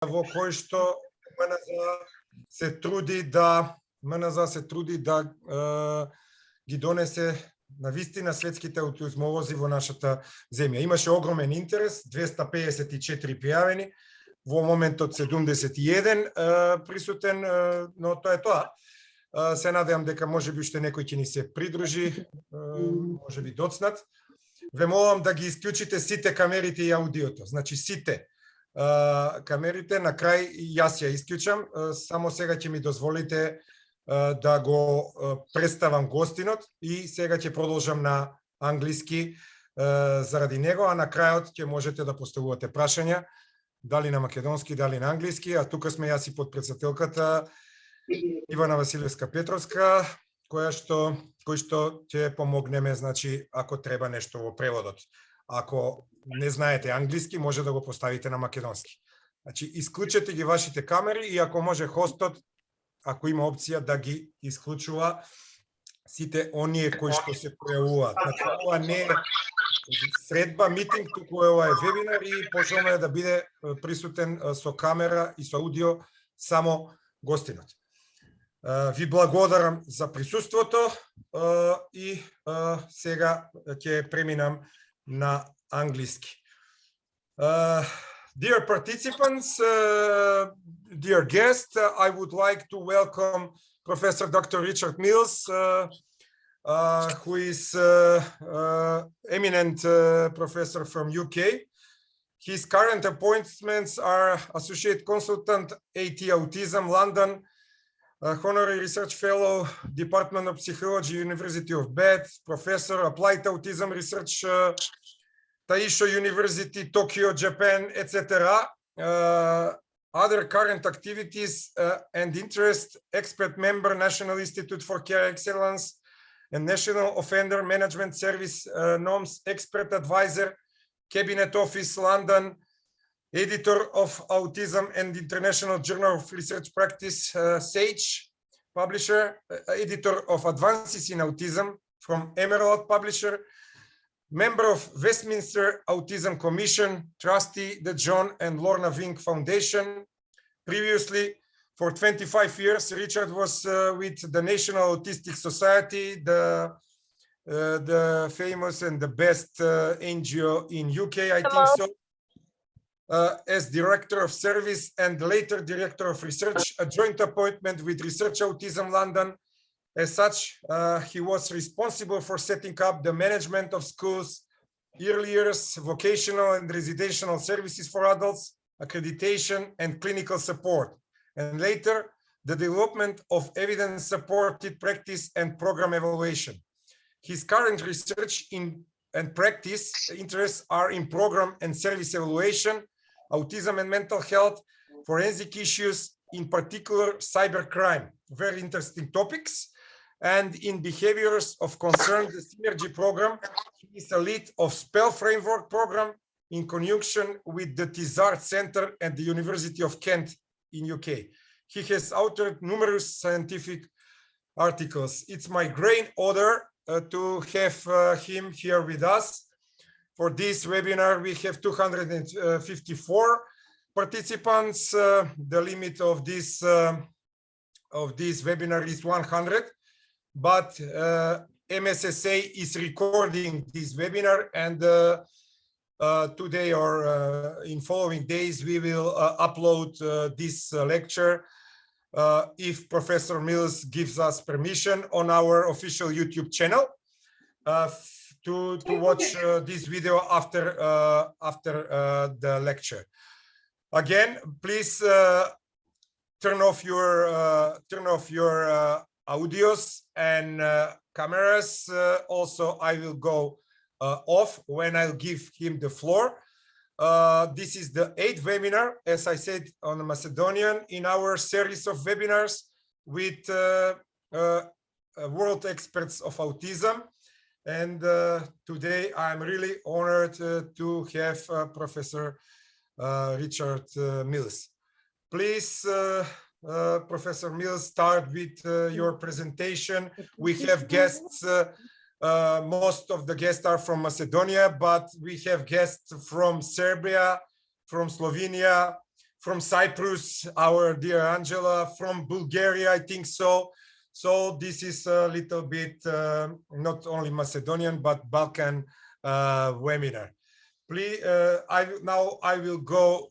во кој што МНЗА се труди да ги донесе на вистина светските аутизмолози во нашата земја. Имаше огромен интерес, 254 пријавени, во моментот 71 присутен, но тоа е тоа. Се надевам дека можеби уште некој ќе ни се придружи, можеби доцнат. Ве молам да ги исклучите сите камерите и аудиото. Значи сите камерите, на крај јас ја исклучам, само сега ќе ми дозволите да го представам гостинот и сега ќе продолжам на англиски заради него, а на крајот ќе можете да поставувате прашања, дали на македонски, дали на англиски, а тука сме јас и подпредседателката Ивана Василевска-Петровска, кој што ќе помогнеме, значи, ако треба нешто во преводот. Ако не знаете англиски, може да го поставите на македонски. Значи, исклучете ги вашите камери и ако може хостот, ако има опција да ги исклучува сите оние кои што се појавуваат. Значи, ова не е средба, митинг, туку ова е вебинар и пожелно е да биде присутен со камера и со аудио само гостинот. Ви благодарам за присуството и сега ќе преминам на англиски. Dear participants, dear guests, I would like to welcome Professor Dr. Richard Mils, who is eminent professor from UK. His current appointments are Associate Consultant, AT Autism, London, Honorary Research Fellow, Department of Psychology, University of Bath, Professor, Applied Autism Research, Taisho University, Tokyo, Japan, etc. Other current activities and interest, expert member, National Institute for Care Excellence, and National Offender Management Service NOMS expert advisor, Cabinet Office, London, editor of Autism and International Journal of Research Practice, SAGE, publisher, editor of Advances in Autism from Emerald Publisher, member of Westminster Autism Commission, trustee the John and Lorna Vink Foundation. Previously, for 25 years, Richard was with the National Autistic Society, the famous and the best NGO in UK, I think so. As Director of Service and later Director of Research, a joint appointment with Research Autism London. As such, he was responsible for setting up the management of schools, early years, vocational and residential services for adults, accreditation and clinical support, and later the development of evidence-supported practice and program evaluation. His current research and practice interests are in program and service evaluation, autism and mental health, forensic issues, in particular cybercrime, very interesting topics, and in behaviors of concern, the Synergy program. He is a lead of SPELL framework program in conjunction with the Tizard Center and the University of Kent in UK. He has authored numerous scientific articles. It's my great honor to have him here with us. For this webinar, we have 254 participants. The limit of this webinar is 100, but MSSA is recording this webinar, and today or in following days, we will upload this lecture if Professor Mills gives us permission on our official YouTube channel to watch this video after the lecture. Again, please turn off your audios and cameras. Also, I will go off when I'll give him the floor. This is the 8th webinar, as I said, on Macedonian in our series of webinars with world experts of autism. And today I'm really honored to have Professor Richard Mils. Please, Professor Mils, start with your presentation. We have guests. Most of the guests are from Macedonia, but we have guests from Serbia, from Slovenia, from Cyprus, our dear Angela, from Bulgaria, I think so. So this is a little bit not only Macedonian, but Balkan webinar. Please, now I will go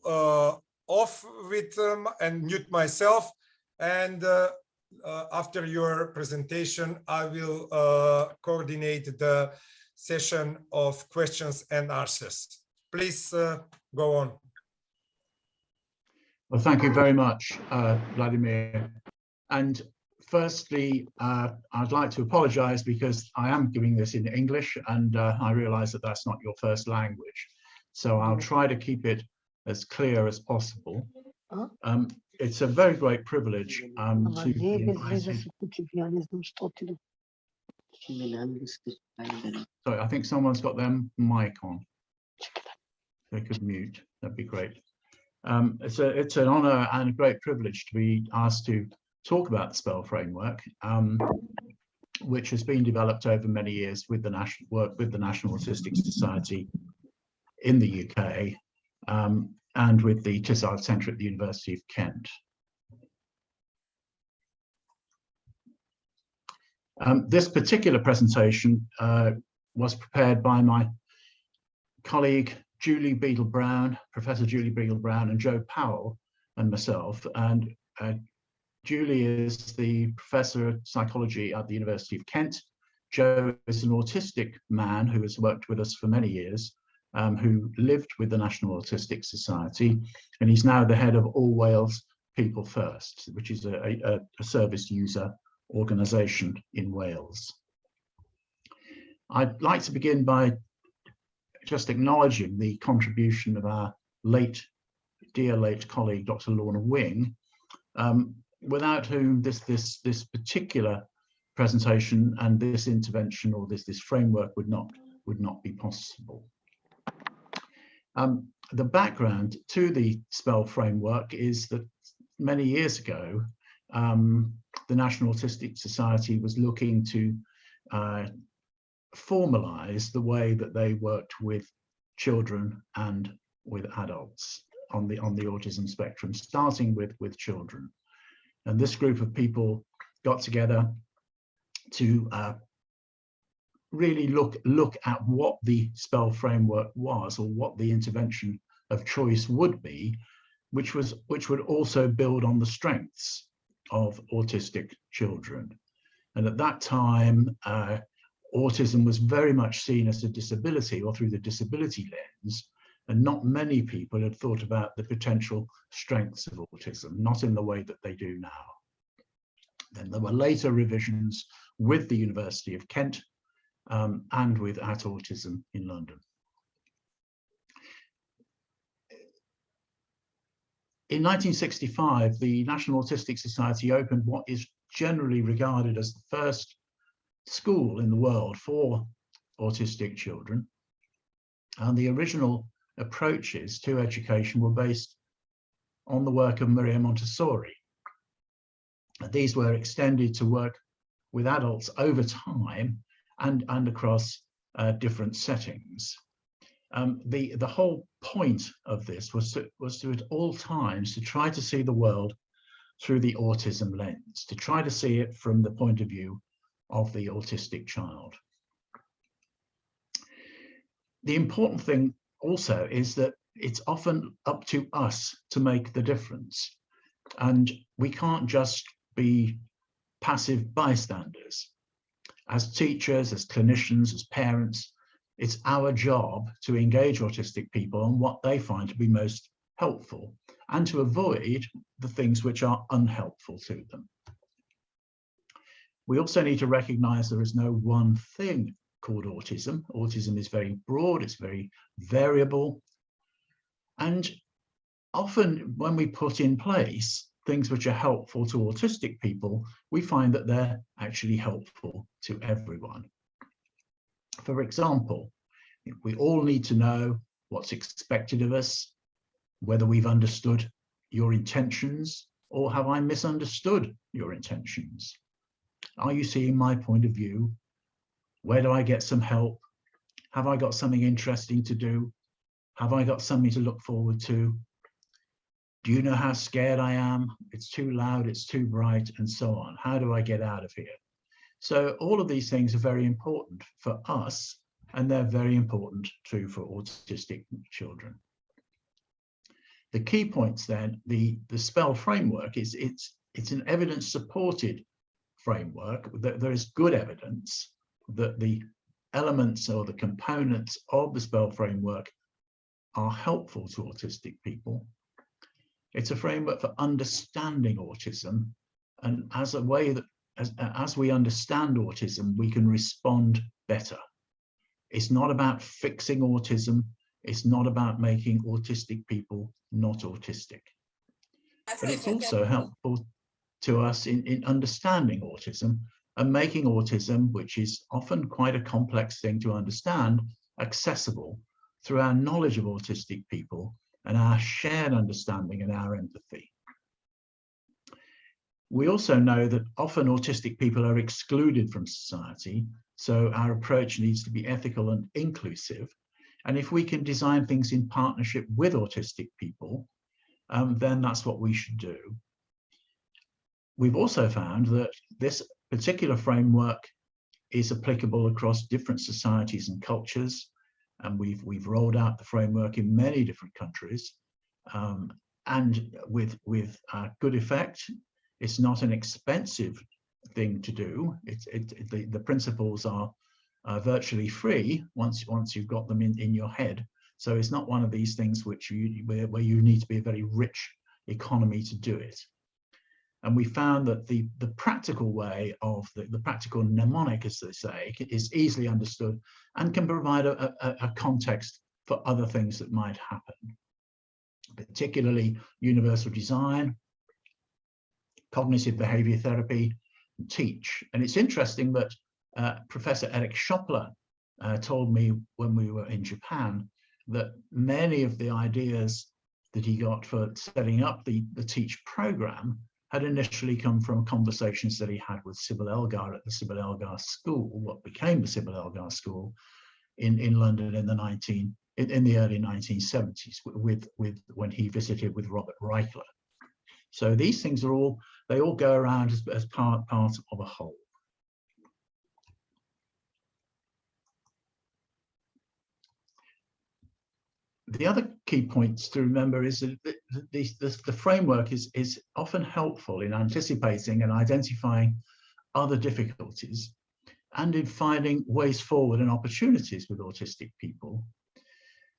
off with and mute myself, and after your presentation, I will coordinate the session of questions and answers. Please go on. Well, thank you very much, Vladimir. And firstly, I'd like to apologize because I am giving this in English, and I realize that that's not your first language. So I'll try to keep it as clear as possible. It's a very great privilege to be invited. Sorry, I think someone's got their mic on. They could mute, that'd be great. It's an honor and a great privilege to be asked to talk about the SPELL framework, which has been developed over many years with the National Autistic Society in the UK, and with the Tissard Centre at the University of Kent. This particular presentation was prepared by my colleague Julie Beadle-Brown, Professor Julie Beadle-Brown, and Joe Powell and myself. And Julie is the Professor of Psychology at the University of Kent. Joe is an autistic man who has worked with us for many years, who lived with the National Autistic Society, and he's now the head of All Wales People First, which is a service user organisation in Wales. I'd like to begin by just acknowledging the contribution of our dear late colleague, Dr. Lorna Wing, without whom this particular presentation and this intervention or this framework would not be possible. The background to the SPELL framework is that many years ago, the National Autistic Society was looking to formalize the way that they worked with children and with adults on the autism spectrum, starting with children. And this group of people got together to really look at what the SPELL framework was, or what the intervention of choice would be, which would also build on the strengths of autistic children. And at that time, autism was very much seen as a disability, or through the disability lens, and not many people had thought about the potential strengths of autism, not in the way that they do now. Then there were later revisions with the University of Kent and with At Autism in London. In 1965, the National Autistic Society opened what is generally regarded as the first school in the world for autistic children. And the original approaches to education were based on the work of Maria Montessori. These were extended to work with adults over time and across different settings. The whole point of this was to at all times to try to see the world through the autism lens, to try to see it from the point of view of the autistic child. The important thing also is that it's often up to us to make the difference, and we can't just be passive bystanders. As teachers, as clinicians, as parents, it's our job to engage autistic people on what they find to be most helpful, and to avoid the things which are unhelpful to them. We also need to recognize there is no one thing called autism. Autism is very broad, it's very variable. And often when we put in place things which are helpful to autistic people, we find that they're actually helpful to everyone. For example, we all need to know what's expected of us, whether we've understood your intentions, or have I misunderstood your intentions? Are you seeing my point of view? Where do I get some help? Have I got something interesting to do? Have I got something to look forward to? Do you know how scared I am? It's too loud, it's too bright, and so on. How do I get out of here? So all of these things are very important for us, and they're very important too for autistic children. The key points then, the SPELL framework is it's an evidence-supported framework. There is good evidence that the elements or the components of the SPELL framework are helpful to autistic people. It's a framework for understanding autism, and as a way that as we understand autism, we can respond better. It's not about fixing autism. It's not about making autistic people not autistic. But it's also helpful to us in understanding autism and making autism, which is often quite a complex thing to understand, accessible through our knowledge of autistic people and our shared understanding and our empathy. We also know that often autistic people are excluded from society, so our approach needs to be ethical and inclusive. And if we can design things in partnership with autistic people, then that's what we should do. We've also found that this particular framework is applicable across different societies and cultures, and we've rolled out the framework in many different countries, and with good effect. It's not an expensive thing to do. The principles are virtually free once you've got them in your head. So it's not one of these things where you need to be a very rich economy to do it. And we found that the practical way of the practical mnemonic, as they say, is easily understood and can provide a context for other things that might happen, particularly universal design, cognitive behavior therapy, and teach. And it's interesting that Professor Eric Schoppler told me when we were in Japan that many of the ideas that he got for setting up the teach program had initially come from conversations that he had with Sybil Elgar at the Sybil Elgar School, what became the Sybil Elgar School in London in the early 1970s, when he visited with Robert Reichler. So these things they all go around as part of a whole. The other key points to remember is that the framework is often helpful in anticipating and identifying other difficulties and in finding ways forward and opportunities with autistic people,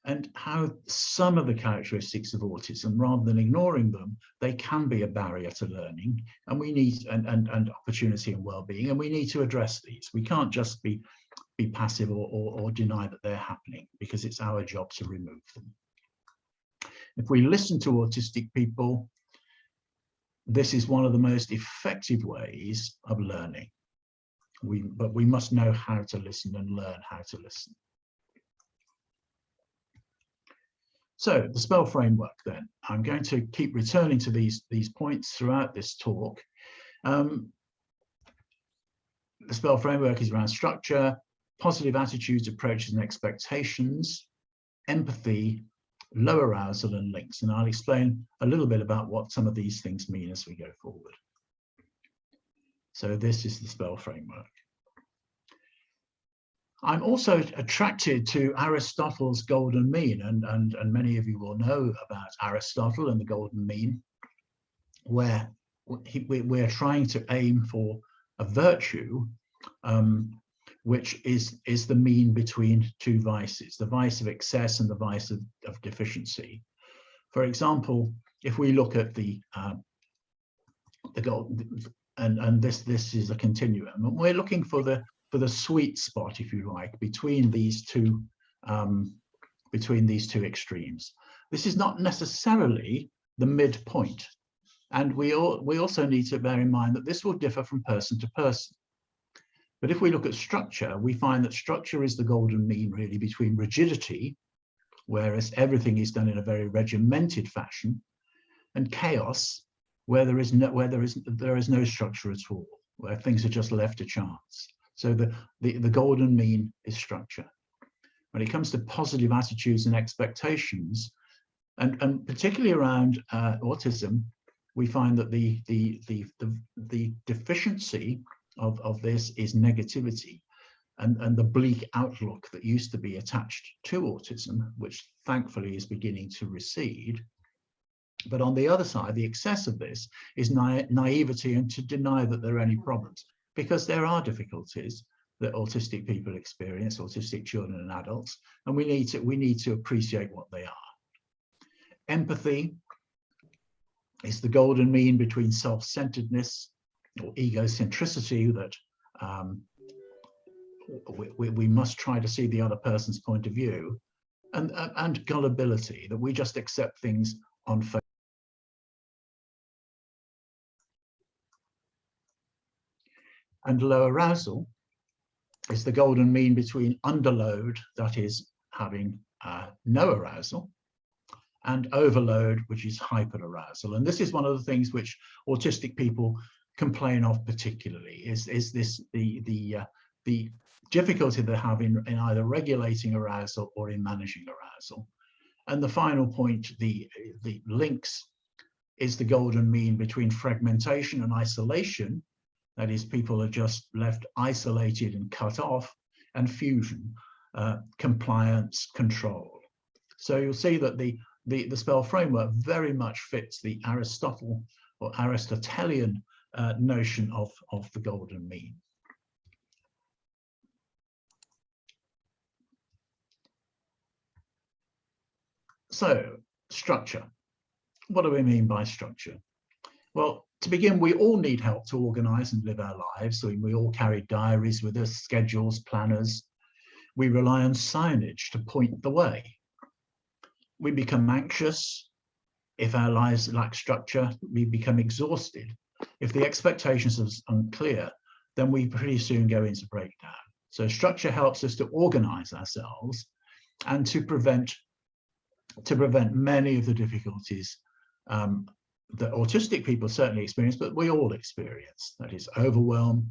and how some of the characteristics of autism, rather than ignoring them, they can be a barrier to learning, and we need and opportunity and well-being, and we need to address these. We can't just be passive or deny that they're happening, because it's our job to remove them. If we listen to autistic people, this is one of the most effective ways of learning. But we must know how to listen and learn how to listen. So the SPELL framework then, I'm going to keep returning to these points throughout this talk. The SPELL framework is around structure, positive attitudes, approaches and expectations, empathy, low arousal and links. And I'll explain a little bit about what some of these things mean as we go forward. So this is the SPELL framework. I'm also attracted to Aristotle's golden mean, and many of you will know about Aristotle and the golden mean, where we're trying to aim for a virtue which is the mean between two vices, the vice of excess and the vice of deficiency. For example, if we look at the golden, and this is a continuum, and we're looking for the sweet spot, if you like, between these two extremes. This is not necessarily the midpoint, and we also need to bear in mind that this will differ from person to person. But if we look at structure, we find that structure is the golden mean, really, between rigidity, whereas everything is done in a very regimented fashion, and chaos, where there is no structure at all, where things are just left to chance. So the golden mean is structure. When it comes to positive attitudes and expectations, And particularly around autism, we find that the deficiency of this is negativity and the bleak outlook that used to be attached to autism, which thankfully is beginning to recede. But on the other side, the excess of this is naivety and to deny that there are any problems, because there are difficulties that autistic people experience, autistic children and adults, and we need to appreciate what they are. Empathy is the golden mean between self-centeredness or egocentricity, that we must try to see the other person's point of view, and gullibility, that we just accept things on face. And low arousal is the golden mean between underload, that is having no arousal, and overload, which is hyperarousal. And this is one of the things which autistic people complain of particularly, is this the difficulty they have in either regulating arousal or in managing arousal. And the final point, the links, is the golden mean between fragmentation and isolation, that is, people are just left isolated and cut off, and fusion, compliance, control. So you'll see that the SPELL framework very much fits the Aristotle or Aristotelian notion of the golden mean. So, structure. What do we mean by structure? Well, to begin, we all need help to organize and live our lives. So we all carry diaries with us, schedules, planners. We rely on signage to point the way. We become anxious if our lives lack structure. We become exhausted. If the expectations are unclear, then we pretty soon go into breakdown. So structure helps us to organize ourselves and to prevent many of the difficulties that autistic people certainly experience, but we all experience. That is overwhelm,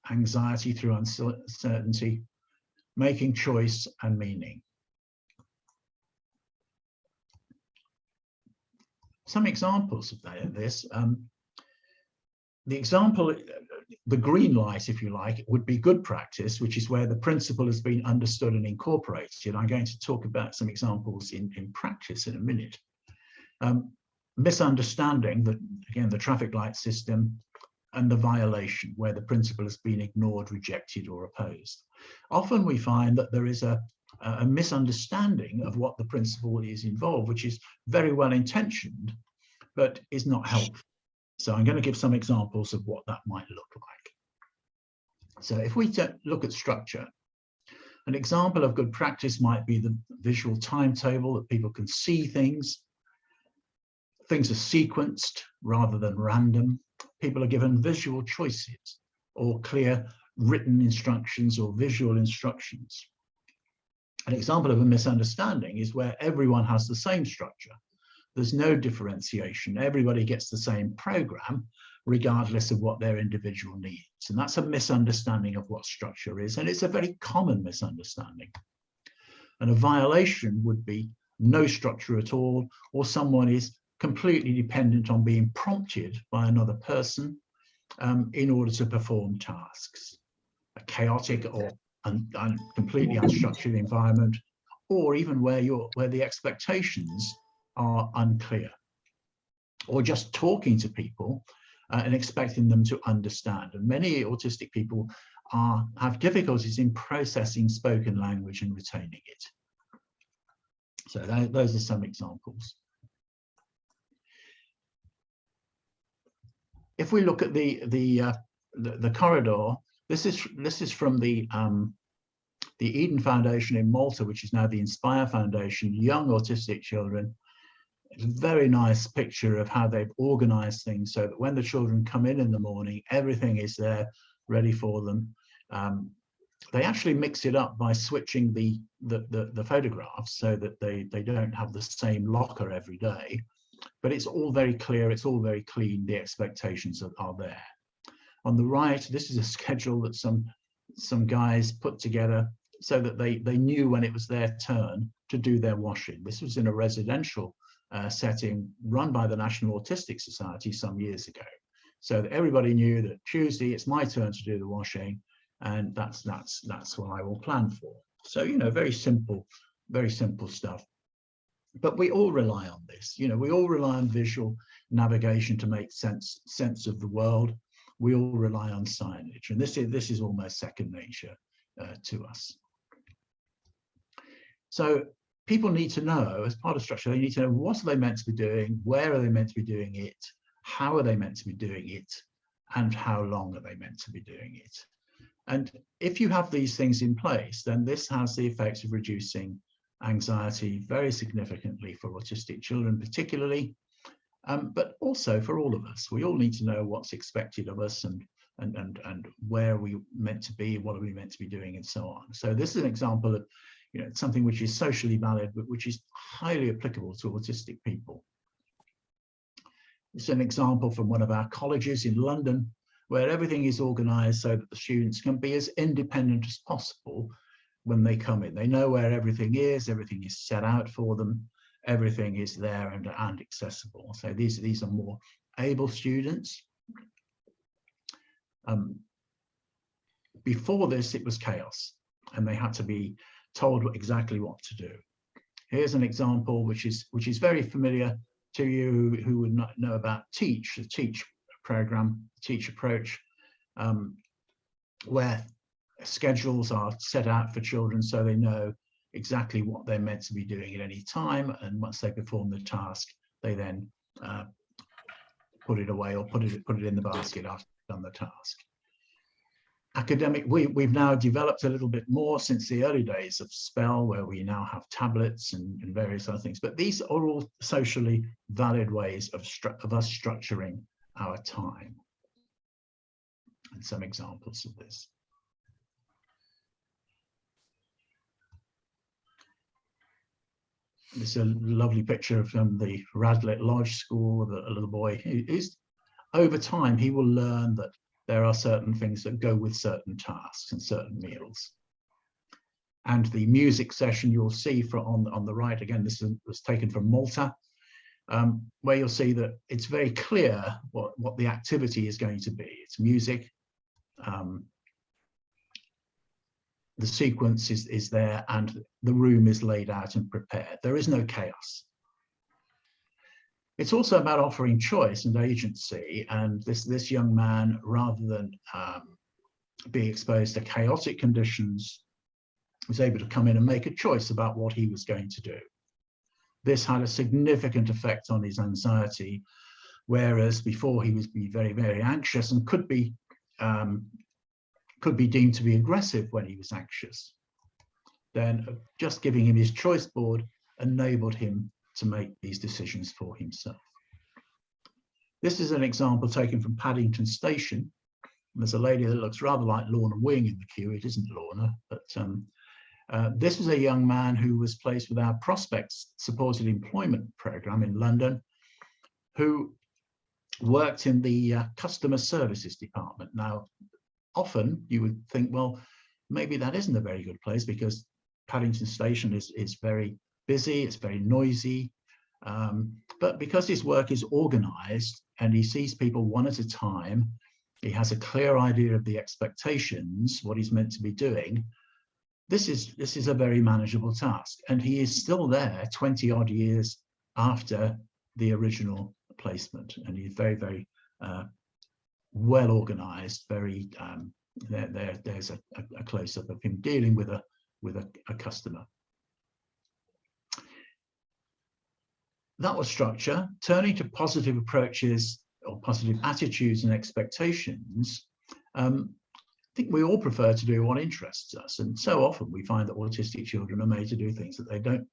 anxiety through uncertainty, making choice and meaning. Some examples of this. The example, the green light, if you like, would be good practice, which is where the principle has been understood and incorporated. I'm going to talk about some examples in practice in a minute. Misunderstanding, again, the traffic light system, and the violation, where the principle has been ignored, rejected, or opposed. Often we find that there is a misunderstanding of what the principle is involved, which is very well intentioned, but is not helpful. So I'm going to give some examples of what that might look like. So if we look at structure, an example of good practice might be the visual timetable, that people can see things. Things are sequenced rather than random. People are given visual choices or clear written instructions or visual instructions. An example of a misunderstanding is where everyone has the same structure. There's no differentiation. Everybody gets the same program, regardless of what their individual needs. And that's a misunderstanding of what structure is. And it's a very common misunderstanding. And a violation would be no structure at all, or someone is completely dependent on being prompted by another person in order to perform tasks. A chaotic or completely unstructured environment, or even where the expectations are unclear, or just talking to people and expecting them to understand. And many autistic people have difficulties in processing spoken language and retaining it. So those are some examples. If we look at the corridor, this is from the Eden Foundation in Malta, which is now the Inspire Foundation, young autistic children. It's a very nice picture of how they've organized things so that when the children come in the morning, everything is there ready for them. They actually mix it up by switching the photographs so that they don't have the same locker every day. But it's all very clear, it's all very clean, the expectations are there. On the right, this is a schedule that some guys put together so that they knew when it was their turn to do their washing. This was in a residential setting run by the National Autistic Society some years ago. So that everybody knew that Tuesday it's my turn to do the washing, and that's what I will plan for. So, you know, very simple stuff. But we all rely on this. You know, we all rely on visual navigation to make sense of the world. We all rely on signage, and this is almost second nature to us. So people need to know, as part of structure, they need to know what are they meant to be doing, where are they meant to be doing it, how are they meant to be doing it, and how long are they meant to be doing it. And if you have these things in place, then this has the effect of reducing anxiety very significantly for autistic children particularly, but also for all of us. We all need to know what's expected of us and where are we meant to be, what are we meant to be doing, and so on. So this is an example of, you know, something which is socially valid, but which is highly applicable to autistic people. It's an example from one of our colleges in London, where everything is organized so that the students can be as independent as possible when they come in. They know where everything is set out for them, everything is there and accessible. So these are more able students. Before this, it was chaos, and they had to be told exactly what to do. Here's an example which is very familiar to you who would not know about Teach, the Teach program, Teach approach, where schedules are set out for children so they know exactly what they're meant to be doing at any time, and once they perform the task, they then put it away or put it in the basket after they've done the task. Academic, we've now developed a little bit more since the early days of SPELL, where we now have tablets and various other things, but these are all socially valid ways of us structuring our time. And some examples of this. This is a lovely picture from the Radlett Lodge School of a little boy who's, over time, he will learn that there are certain things that go with certain tasks and certain meals. And the music session you'll see on the right, again, this was taken from Malta, where you'll see that it's very clear what the activity is going to be. It's music. The sequence is there, and the room is laid out and prepared. There is no chaos. It's also about offering choice and agency, and this young man, rather than be exposed to chaotic conditions, was able to come in and make a choice about what he was going to do. This had a significant effect on his anxiety, whereas before he was very, very anxious and could be deemed to be aggressive when he was anxious. Then just giving him his choice board enabled him to make these decisions for himself. This is an example taken from Paddington Station. There's a lady that looks rather like Lorna Wing in the queue. It isn't Lorna, but this was a young man who was placed with our Prospects Supported Employment Programme in London, who worked in the customer services department. Now, often you would think, well, maybe that isn't a very good place because Paddington Station is very busy, it's very noisy, but because his work is organized and he sees people one at a time, he has a clear idea of the expectations, what he's meant to be doing. This is a very manageable task, and he is still there 20 odd years after the original placement, and he's very, very well organized. Very there's a close-up of him dealing with a customer. That was structure. Turning to positive approaches or positive attitudes and expectations. I think we all prefer to do what interests us, and so often we find that autistic children are made to do things that they don't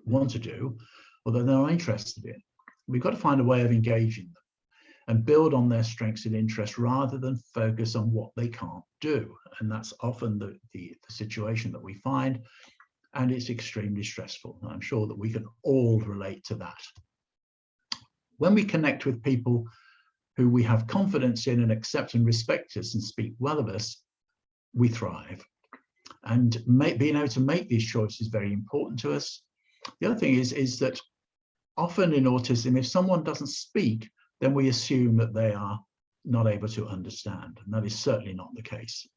want to do or that they're not interested in. We've got to find a way of engaging them and build on their strengths and interests rather than focus on what they can't do. And that's often the situation that we find, and it's extremely stressful. And I'm sure that we can all relate to that. When we connect with people who we have confidence in and accept and respect us and speak well of us, we thrive. And being able to make these choices is very important to us. The other thing is that often in autism, if someone doesn't speak, then we assume that they are not able to understand, and that is certainly not the case.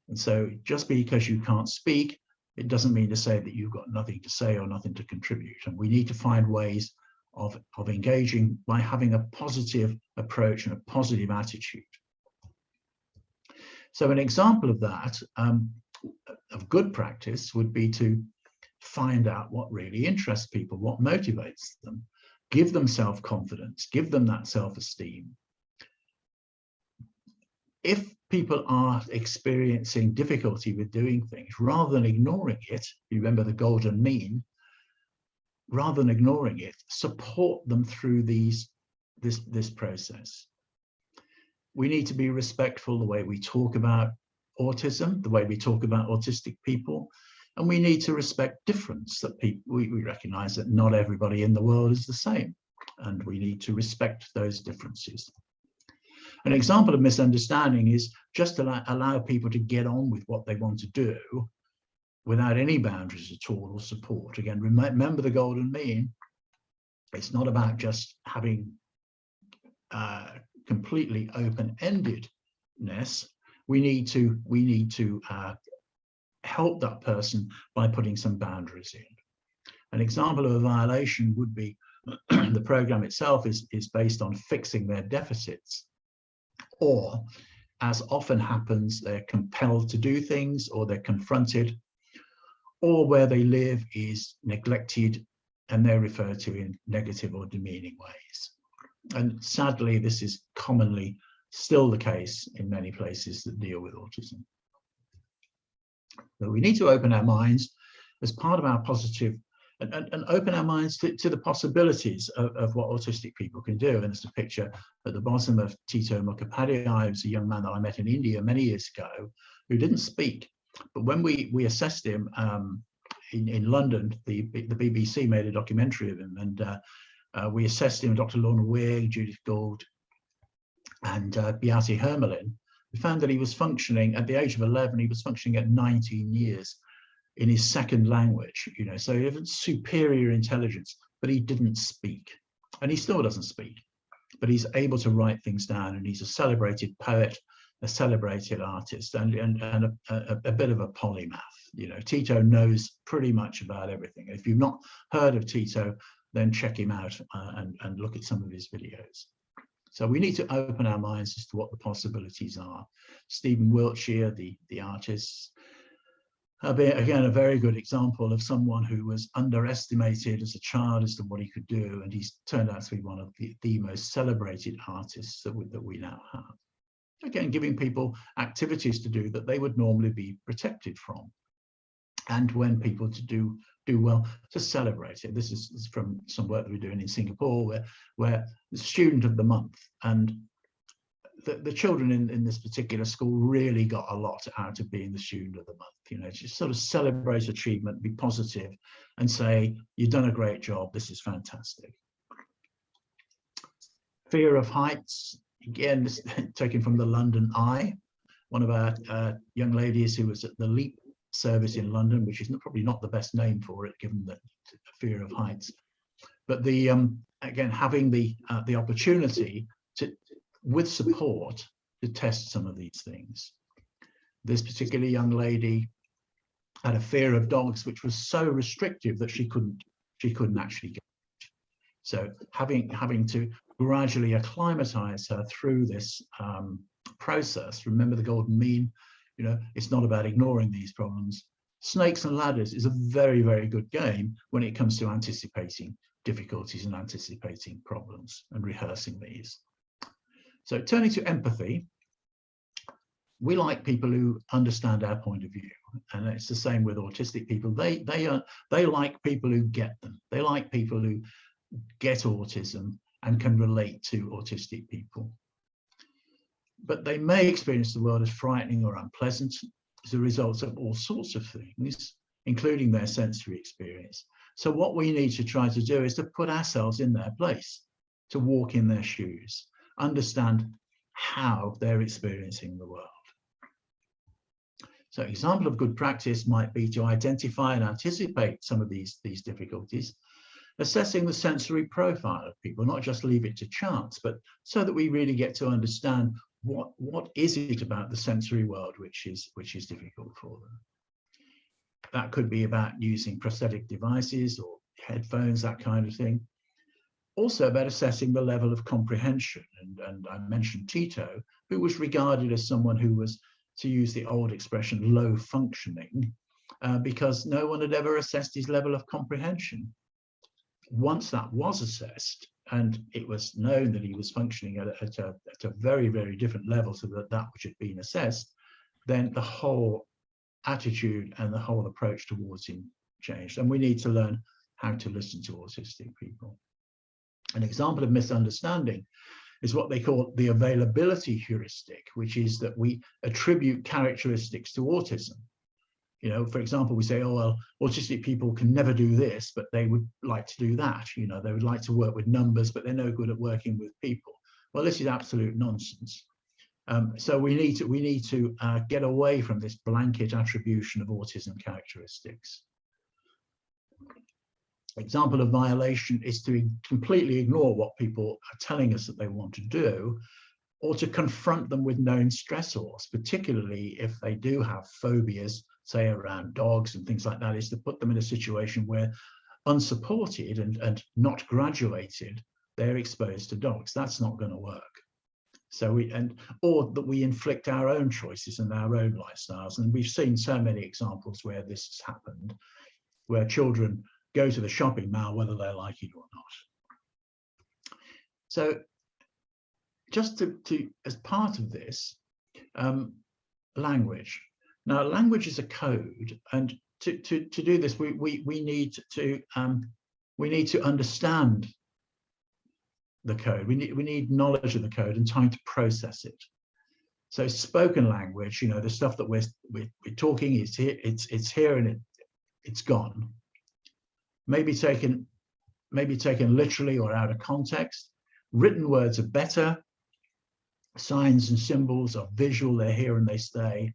And so just because you can't speak, it doesn't mean to say that you've got nothing to say or nothing to contribute. And we need to find ways of engaging by having a positive approach and a positive attitude. So an example of that, of good practice, would be to find out what really interests people, what motivates them, give them self-confidence, give them that self-esteem. If people are experiencing difficulty with doing things, rather than ignoring it, you remember the golden mean, rather than ignoring it, support them through this process. We need to be respectful the way we talk about autism, the way we talk about autistic people, and we need to respect difference, that we recognize that not everybody in the world is the same, and we need to respect those differences. An example of misunderstanding is just to allow people to get on with what they want to do without any boundaries at all or support. Again, remember the golden mean. It's not about just having completely open-endedness. We need to help that person by putting some boundaries in. An example of a violation would be the program itself is based on fixing their deficits, or, as often happens, they're compelled to do things, or they're confronted, or where they live is neglected and they're referred to in negative or demeaning ways. And sadly, this is commonly still the case in many places that deal with autism. So we need to open our minds as part of our positive, and open our minds to the possibilities of what autistic people can do. And there's a picture at the bottom of Tito Mukhopadhyay, who's a young man that I met in India many years ago, who didn't speak. But when we assessed him in London, the BBC made a documentary of him, and we assessed him, Dr. Lorna Weir, Judith Gould, and Beate Hermelin. We found that he was functioning at the age of 11, he was functioning at 19 years in his second language, you know, so he had superior intelligence, but he didn't speak, and he still doesn't speak, but he's able to write things down, and he's a celebrated poet, a celebrated artist, and a bit of a polymath. You know, Tito knows pretty much about everything. If you've not heard of Tito, then check him out and look at some of his videos. So we need to open our minds as to what the possibilities are. Stephen Wiltshire, the artist, again, a very good example of someone who was underestimated as a child as to what he could do, and he's turned out to be one of the most celebrated artists that we now have. Again, giving people activities to do that they would normally be protected from, and when people to do well, to celebrate it. This is from some work that we're doing in Singapore, where the student of the month, and the children in this particular school really got a lot out of being the student of the month. You know, just sort of celebrate achievement, be positive, and say, you've done a great job, this is fantastic. Fear of heights, again, this taken from the London Eye, one of our young ladies who was at the LEAP service in London, which is probably not the best name for it, given the fear of heights. But the again, having the opportunity to, with support, to test some of these things. This particular young lady had a fear of dogs, which was so restrictive that she couldn't actually get it. So having to gradually acclimatize her through this process. Remember the golden mean, you know, it's not about ignoring these problems. Snakes and ladders is a very, very good game when it comes to anticipating difficulties and anticipating problems and rehearsing these. So turning to empathy, we like people who understand our point of view, and it's the same with autistic people. They like people who get them. They like people who get autism and can relate to autistic people. But they may experience the world as frightening or unpleasant as a result of all sorts of things, including their sensory experience. So what we need to try to do is to put ourselves in their place, to walk in their shoes, understand how they're experiencing the world. So an example of good practice might be to identify and anticipate some of these difficulties, assessing the sensory profile of people, not just leave it to chance, but so that we really get to understand what is it about the sensory world which is difficult for them. That could be about using prosthetic devices or headphones, that kind of thing. Also about assessing the level of comprehension. And I mentioned Tito, who was regarded as someone who was, to use the old expression, low functioning, because no one had ever assessed his level of comprehension. Once that was assessed, and it was known that he was functioning at a very, very different level to that which had been assessed, then the whole attitude and the whole approach towards him changed. And we need to learn how to listen to autistic people. An example of misunderstanding is what they call the availability heuristic, which is that we attribute characteristics to autism. You know, for example, we say, oh, well, autistic people can never do this, but they would like to do that. You know, they would like to work with numbers, but they're no good at working with people. Well, this is absolute nonsense. So we need to get away from this blanket attribution of autism characteristics. Example of violation is to completely ignore what people are telling us that they want to do, or to confront them with known stressors, particularly if they do have phobias, say around dogs and things like that, is to put them in a situation where, unsupported and not graduated, they're exposed to dogs. That's not going to work. So or that we inflict our own choices and our own lifestyles. And we've seen so many examples where this has happened, where children go to the shopping mall whether they like it or not. So just to as part of this, language. Now, language is a code, and to do this, we need to understand the code. We need knowledge of the code and time to process it. So spoken language, you know, the stuff that we're talking is here, it's here and it's gone. Maybe taken literally or out of context. Written words are better. Signs and symbols are visual, they're here and they stay.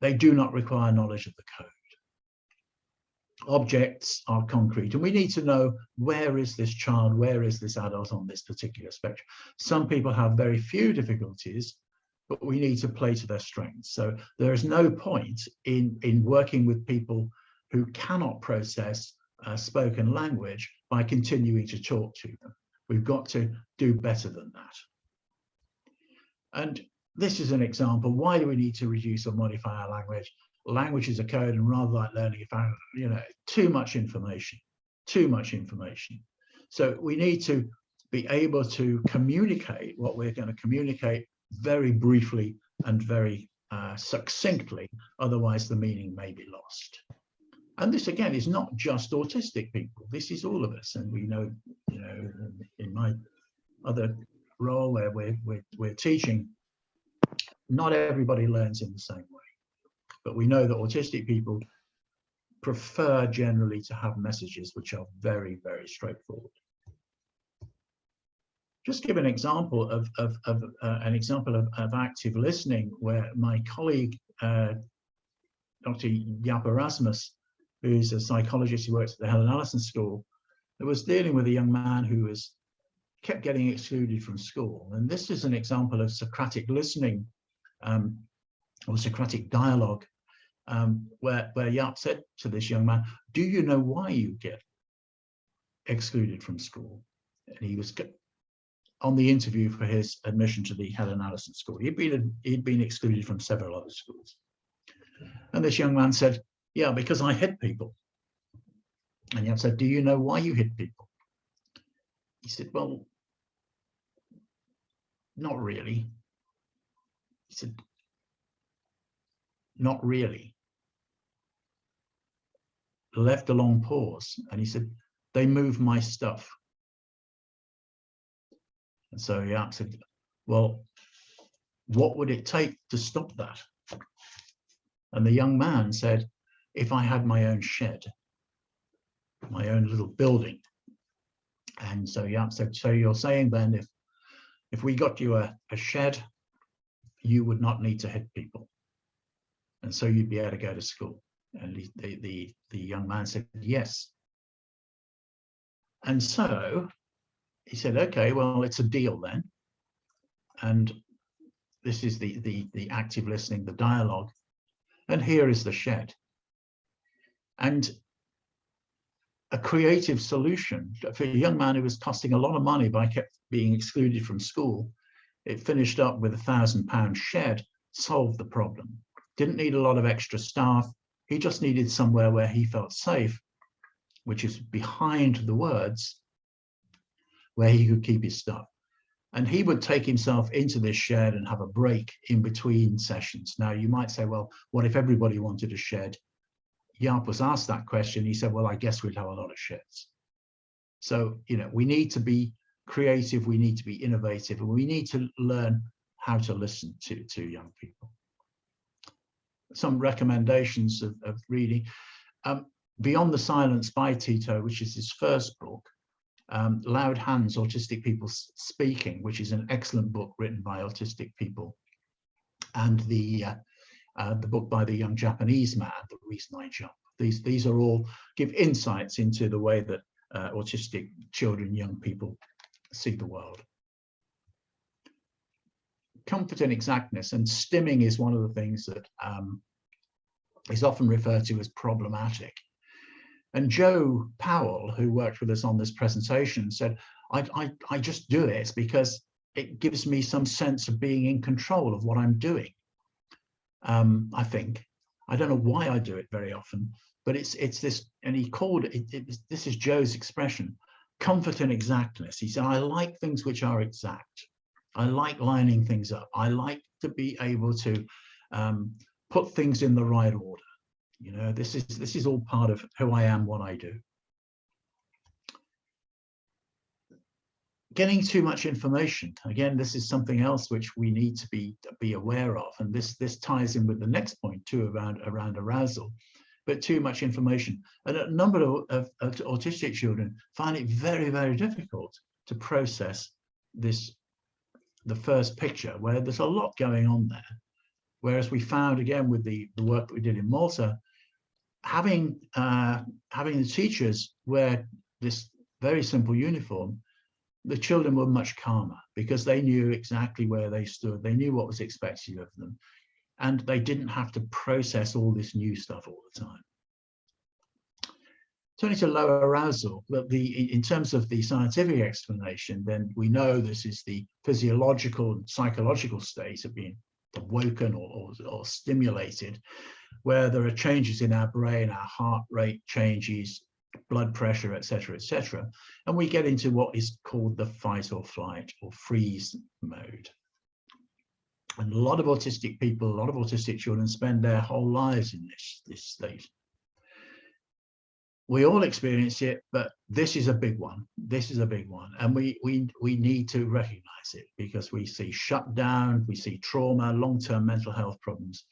They do not require knowledge of the code. Objects are concrete, and we need to know, where is this child, where is this adult on this particular spectrum? Some people have very few difficulties, but we need to play to their strengths. So there is no point in working with people who cannot process spoken language by continuing to talk to them. We've got to do better than that. And this is an example. Why do we need to reduce or modify our language? Language is a code, and rather like learning, you know, too much information. So we need to be able to communicate what we're going to communicate very briefly and very succinctly, otherwise the meaning may be lost. And this, again, is not just autistic people. This is all of us. And we know, you know, in my other role where we're teaching, not everybody learns in the same way. But we know that autistic people prefer generally to have messages which are very, very straightforward. Just give an example of active listening, where my colleague, Dr. Jaap Erasmus, who's a psychologist who works at the Helen Allison School, was dealing with a young man who kept getting excluded from school. And this is an example of Socratic listening, or Socratic dialogue, where Jaap said to this young man, do you know why you get excluded from school? And he was on the interview for his admission to the Helen Allison School. He'd been excluded from several other schools. And this young man said, yeah, because I hit people. And Jaap said, do you know why you hit people? He said, well, not really. He said, not really. Left a long pause, and he said, they move my stuff. And so Jaap said, well, what would it take to stop that? And the young man said, if I had my own shed, my own little building. And so Jaap said, so you're saying then, if we got you a shed, you would not need to hit people, and so you'd be able to go to school? And the young man said, yes. And so he said, okay, well, it's a deal then. And this is the active listening, the dialogue. And here is the shed. And a creative solution for a young man who was costing a lot of money by kept being excluded from school. It finished up with £1,000 shed, solved the problem. Didn't need a lot of extra staff. He just needed somewhere where he felt safe, which is behind the words, where he could keep his stuff. And he would take himself into this shed and have a break in between sessions. Now, you might say, well, what if everybody wanted a shed? Jaap was asked that question. He said, well, I guess we'd have a lot of sheds. So, you know, we need to be creative, we need to be innovative, and we need to learn how to listen to young people. Some recommendations of reading. Beyond the Silence by Tito, which is his first book. Loud Hands, Autistic People Speaking, which is an excellent book written by autistic people. And the book by the young Japanese man, The Reason I Jump. These are all give insights into the way that autistic children, young people see the world. Comfort and exactness, and stimming is one of the things that is often referred to as problematic. And Joe Powell, who worked with us on this presentation, said, I just do it because it gives me some sense of being in control of what I'm doing. I think. I don't know why I do it very often, but it's this, and he called it, this is Joe's expression, comfort and exactness. He said, I like things which are exact. I like lining things up. I like to be able to put things in the right order. You know, this is all part of who I am, what I do. Getting too much information. Again, this is something else which we need to be aware of. And this ties in with the next point too, around arousal, but too much information. And a number of autistic children find it very, very difficult to process the first picture, where there's a lot going on there. Whereas we found, again, with the work that we did in Malta, having the teachers wear this very simple uniform, the children were much calmer because they knew exactly where they stood. They knew what was expected of them, and they didn't have to process all this new stuff all the time. Turning to low arousal, but in terms of the scientific explanation, then we know this is the physiological and psychological state of being awoken or stimulated, where there are changes in our brain, our heart rate changes, blood pressure, etc., and we get into what is called the fight or flight or freeze mode. And a lot of autistic people, a lot of autistic children spend their whole lives in this state. We all experience it, but this is a big one. This is a big one, and we need to recognize it because we see shutdown, we see trauma, long-term mental health problems.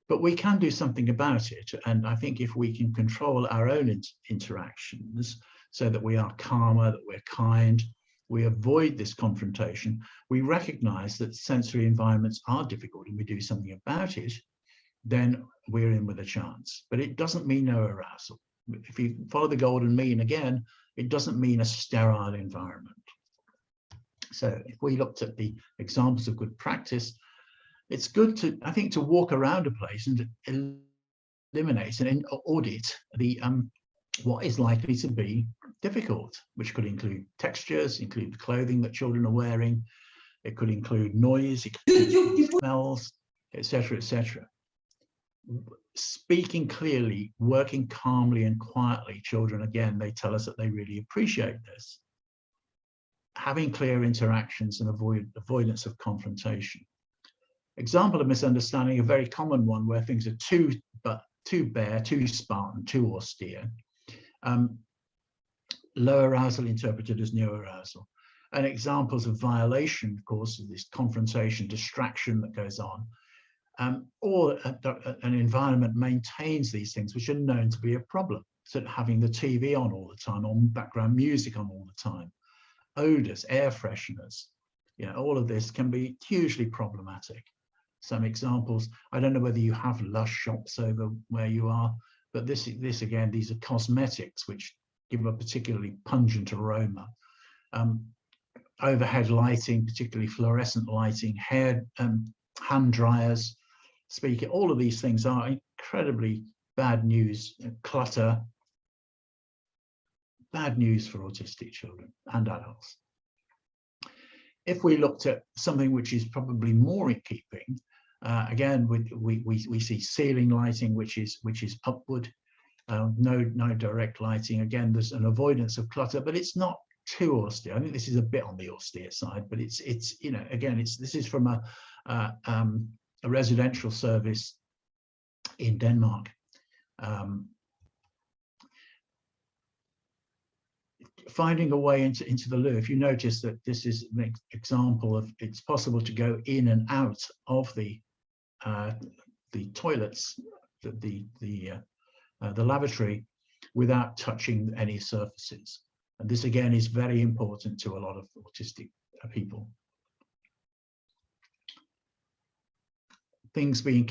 But we can do something about it. And I think if we can control our own interactions so that we are calmer, that we're kind, we avoid this confrontation, we recognize that sensory environments are difficult and we do something about it, then we're in with a chance. But it doesn't mean no arousal. If you follow the golden mean again, it doesn't mean a sterile environment. So if we looked at the examples of good practice, it's good to, I think, to walk around a place and eliminate and audit the what is likely to be difficult, which could include textures, include the clothing that children are wearing, it could include noise, it could include smells, etc., etc. Speaking clearly, working calmly and quietly, children, again, they tell us that they really appreciate this. Having clear interactions and avoidance of confrontation. Example of misunderstanding, a very common one where things are too bare, too Spartan, too austere. Low arousal interpreted as no arousal. And examples of violation, of course, of this confrontation, distraction that goes on. Or an environment maintains these things which are known to be a problem. So having the TV on all the time, or background music on all the time, odors, air fresheners, you know, all of this can be hugely problematic. Some examples, I don't know whether you have Lush shops over where you are, but this again, these are cosmetics which give a particularly pungent aroma. Overhead lighting, particularly fluorescent lighting, hair, hand dryers, speaker, all of these things are incredibly bad news, clutter, bad news for autistic children and adults. If we looked at something which is probably more in keeping, again, we see ceiling lighting, which is upward, no direct lighting. Again, there's an avoidance of clutter, but it's not too austere. I think this is a bit on the austere side, but it's you know, again, this is from a residential service in Denmark. Finding a way into the loo. If you notice that this is an example of, it's possible to go in and out of the toilets, the lavatory, without touching any surfaces. And this again is very important to a lot of autistic people. Things being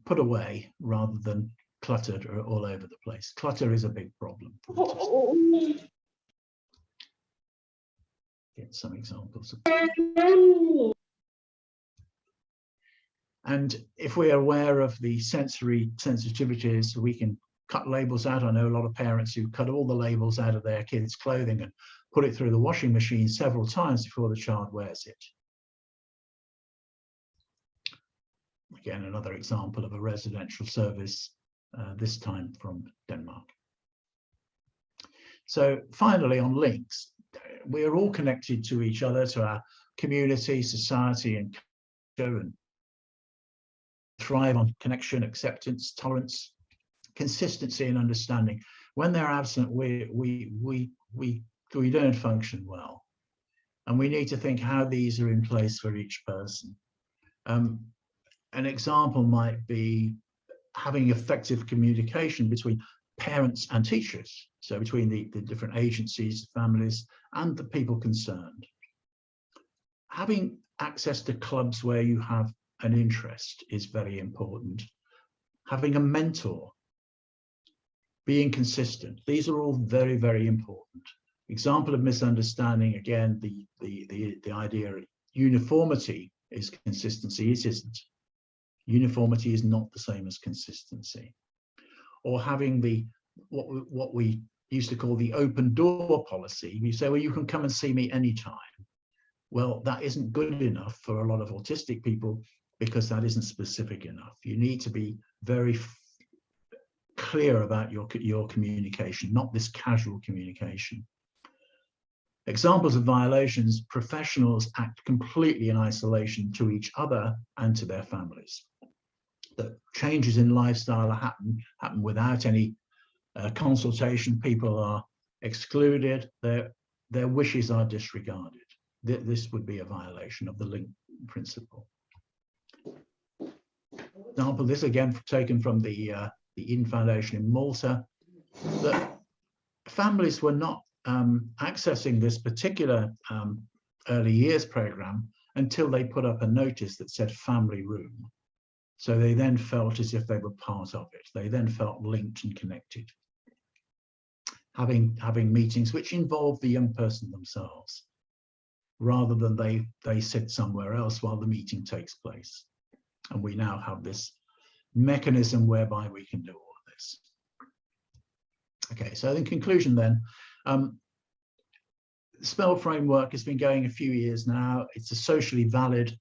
put away rather than cluttered or all over the place. Clutter is a big problem. Get some examples. And if we're aware of the sensory sensitivities, we can cut labels out. I know a lot of parents who cut all the labels out of their kids' clothing and put it through the washing machine several times before the child wears it. Again, another example of a residential service, this time from Denmark. So finally, on links, we're all connected to each other, to our community, society, and culture, and thrive on connection, acceptance, tolerance, consistency, and understanding. When they're absent, we don't function well, and we need to think how these are in place for each person. An example might be having effective communication between parents and teachers, so between the different agencies, families, and the people concerned. Having access to clubs where you have an interest is very important. Having a mentor, being consistent, these are all very, very important. Example of misunderstanding, again, the idea of uniformity is consistency. It isn't. Uniformity is not the same as consistency. Or having what we used to call the open door policy. You say, well, you can come and see me anytime. Well, that isn't good enough for a lot of autistic people because that isn't specific enough. You need to be very clear about your communication, not this casual communication. Examples of violations: professionals act completely in isolation to each other and to their families. The changes in lifestyle happen without any consultation. People are excluded, their wishes are disregarded. This would be a violation of the link principle. Example, this again taken from the IN Foundation in Malta, that families were not accessing this particular early years program until they put up a notice that said family room. So they then felt as if they were part of it. They then felt linked and connected. Having meetings which involve the young person themselves, rather than they sit somewhere else while the meeting takes place. And we now have this mechanism whereby we can do all of this. Okay, so in conclusion then, SPELL framework has been going a few years now. It's a socially valid,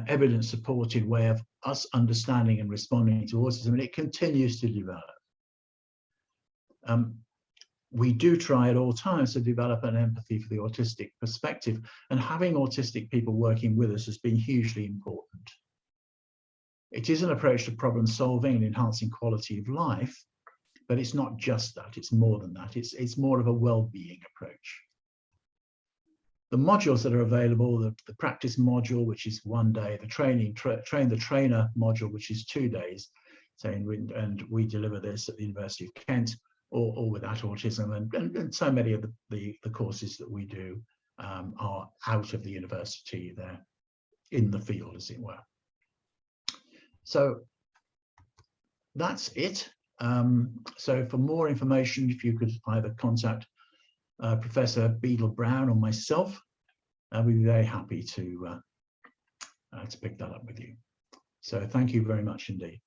evidence-supported way of us understanding and responding to autism, and it continues to develop. We do try at all times to develop an empathy for the autistic perspective, and having autistic people working with us has been hugely important. It is an approach to problem solving and enhancing quality of life, but it's not just that, it's more than that. It's more of a well-being approach. The modules that are available, the practice module, which is 1 day, the train the trainer module, which is 2 days, and we deliver this at the University of Kent, or without autism, and so many of the courses that we do are out of the university. They're in the field, as it were. So that's it. So for more information, if you could either contact Professor Beadle Brown or myself, we'd be very happy to pick that up with you. So thank you very much indeed.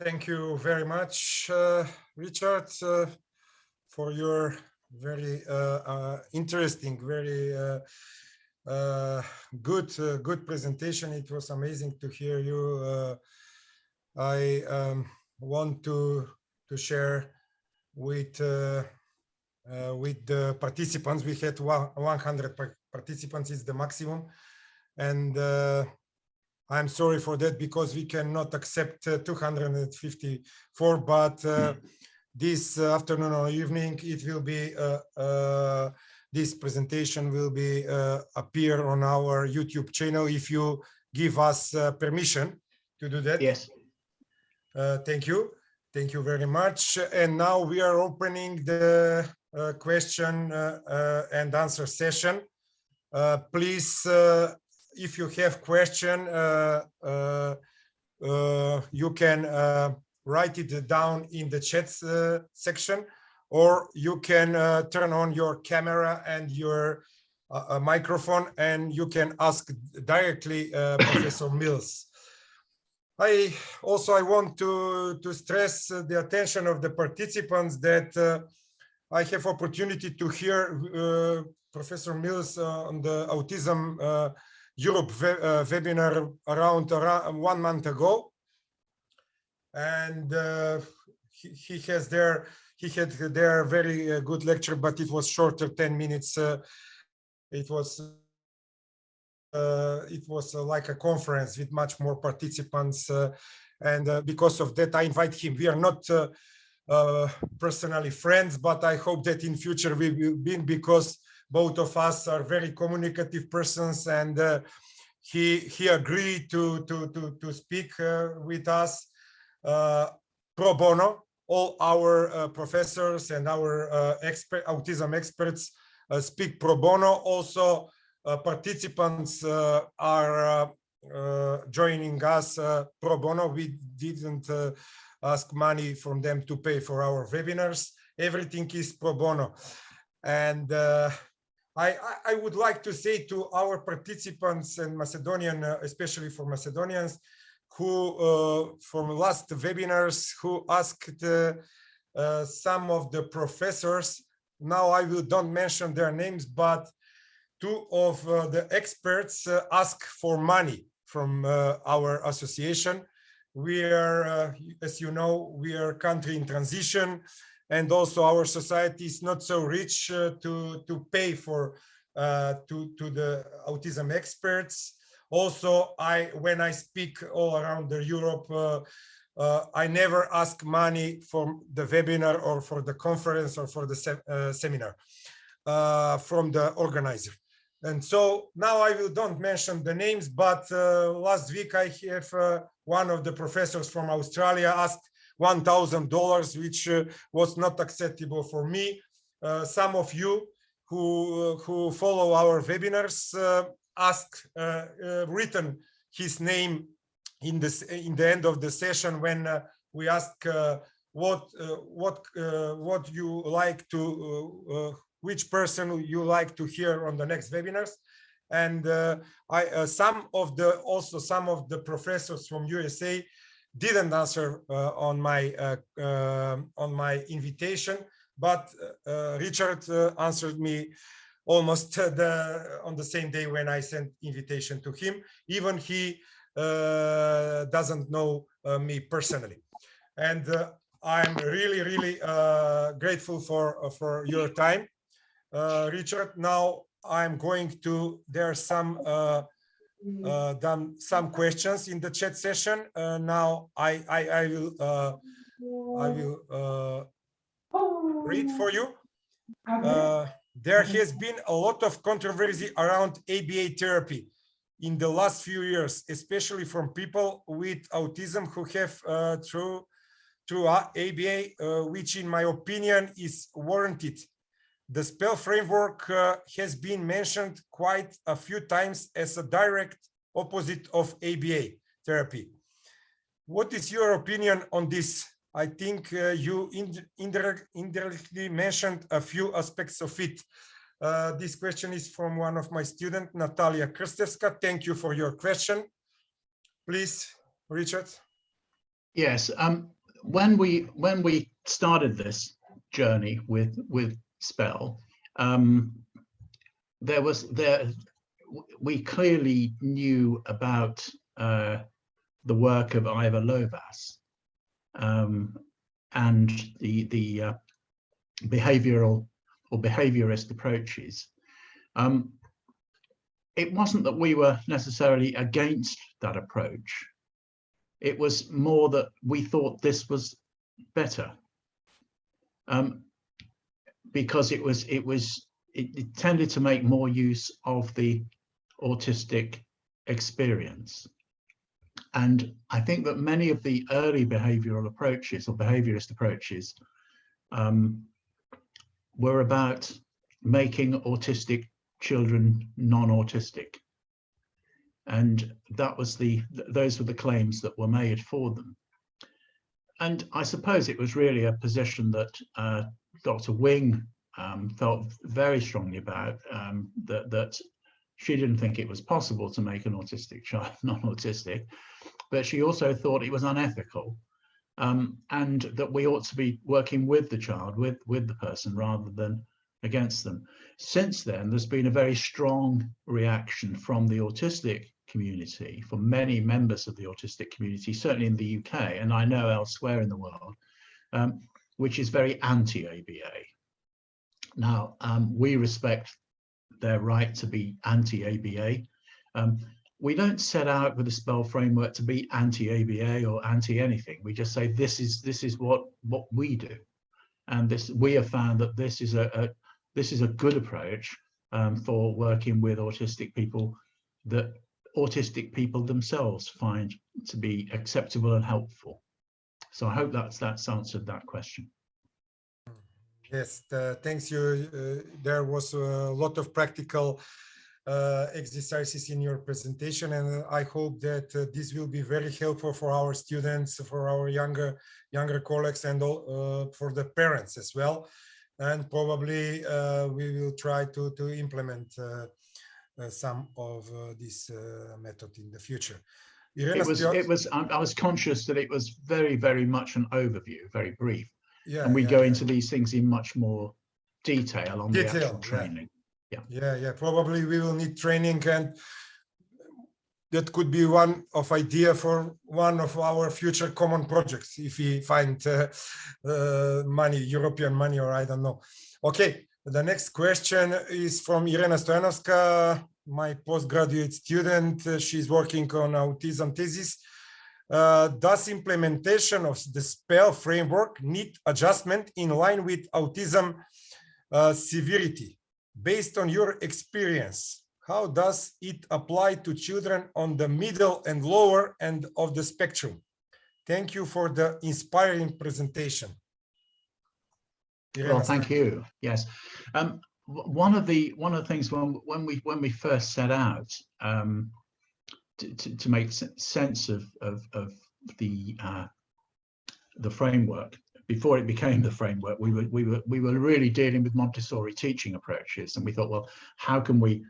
Thank you very much, Richard, for your very interesting, very good presentation. It was amazing to hear you. I want to share with the participants. We had 100 participants is the maximum, and I'm sorry for that because we cannot accept 254. But this afternoon or evening, it will be this presentation will be appear on our YouTube channel if you give us permission to do that. Yes. Thank you very much. And now we are opening the question and answer session. Please, if you have question, you can write it down in the chat section, or you can turn on your camera and your microphone, and you can ask directly Professor Mils. I want to stress the attention of the participants that I have opportunity to hear Professor Mils on the Autism Europe webinar around 1 month ago, and he had there very good lecture, but it was shorter, 10 minutes. It was like a conference with much more participants, and because of that I invite him. We are not personally friends, but I hope that in future we will be, because both of us are very communicative persons, and he agreed to speak with us pro bono. All our professors and our autism experts speak pro bono. Also, participants are joining us pro bono. We didn't ask money from them to pay for our webinars. Everything is pro bono. And I would like to say to our participants and Macedonian, especially for Macedonians, who from last webinars, who asked some of the professors. Now I don't mention their names, but two of the experts ask for money from our association. We are, as you know, we are a country in transition, and also our society is not so rich to pay for to the autism experts. Also, when I speak all around Europe, I never ask money for the webinar or for the conference or for the seminar from the organizer. And so now I don't mention the names, but last week I have one of the professors from Australia asked $1,000, which was not acceptable for me. Some of you who follow our webinars asked written his name in the end of the session when we ask what you like to which person you like to hear on the next webinars. And some of the professors from USA didn't answer on my invitation, but Richard answered me almost on the same day when I sent invitation to him. Even he doesn't know me personally, and I'm really grateful for your time, Richard. Now I'm going to, there are some questions in the chat session. Now I will read for you. There has been a lot of controversy around ABA therapy in the last few years, especially from people with autism who have through ABA, which in my opinion is warranted. The SPELL framework has been mentioned quite a few times as a direct opposite of ABA. therapy. What is your opinion on this? I think you indirectly mentioned a few aspects of it. This question is from one of my students, Natalia Krstevska. Thank you for your question. Please, Richard. Yes, when we started this journey with SPELL, we clearly knew about the work of Iva Lovaas and the behavioral or behaviorist approaches. It wasn't that we were necessarily against that approach. It was more that we thought this was better, because it tended to make more use of the autistic experience. And I think that many of the early behavioral approaches or behaviorist approaches were about making autistic children non-autistic. And those were the claims that were made for them. And I suppose it was really a position that Dr. Wing felt very strongly about, that she didn't think it was possible to make an autistic child non-autistic, but she also thought it was unethical, and that we ought to be working with the child, with the person, rather than against them. Since then, there's been a very strong reaction from the autistic community, from many members of the autistic community, certainly in the UK, and I know elsewhere in the world, which is very anti-ABA. Now, we respect their right to be anti-ABA. We don't set out with the SPELL framework to be anti-ABA or anti-anything. We just say this is what we do, and we have found that this is a good approach for working with autistic people, that autistic people themselves find to be acceptable and helpful. So I hope that's answered that question. Yes, thanks you. There was a lot of practical exercises in your presentation, and I hope that this will be very helpful for our students, for our younger colleagues, and all, for the parents as well. And probably we will try to implement some of this method in the future. I was conscious that it was very, very much an overview, very brief. Yeah, and we go into these things in much more detail on the actual training. Yeah. Probably we will need training, and that could be one of idea for one of our future common projects if we find money, European money, or I don't know. Okay, the next question is from Irena Stojanovska, my postgraduate student. She's working on autism thesis. Does implementation of the SPELL framework need adjustment in line with autism severity? Based on your experience, how does it apply to children on the middle and lower end of the spectrum? Thank you for the inspiring presentation. Well, thank you. Yes, one of the things when we first set out to make sense of the framework, before it became the framework, we were really dealing with Montessori teaching approaches, and we thought, well, how can we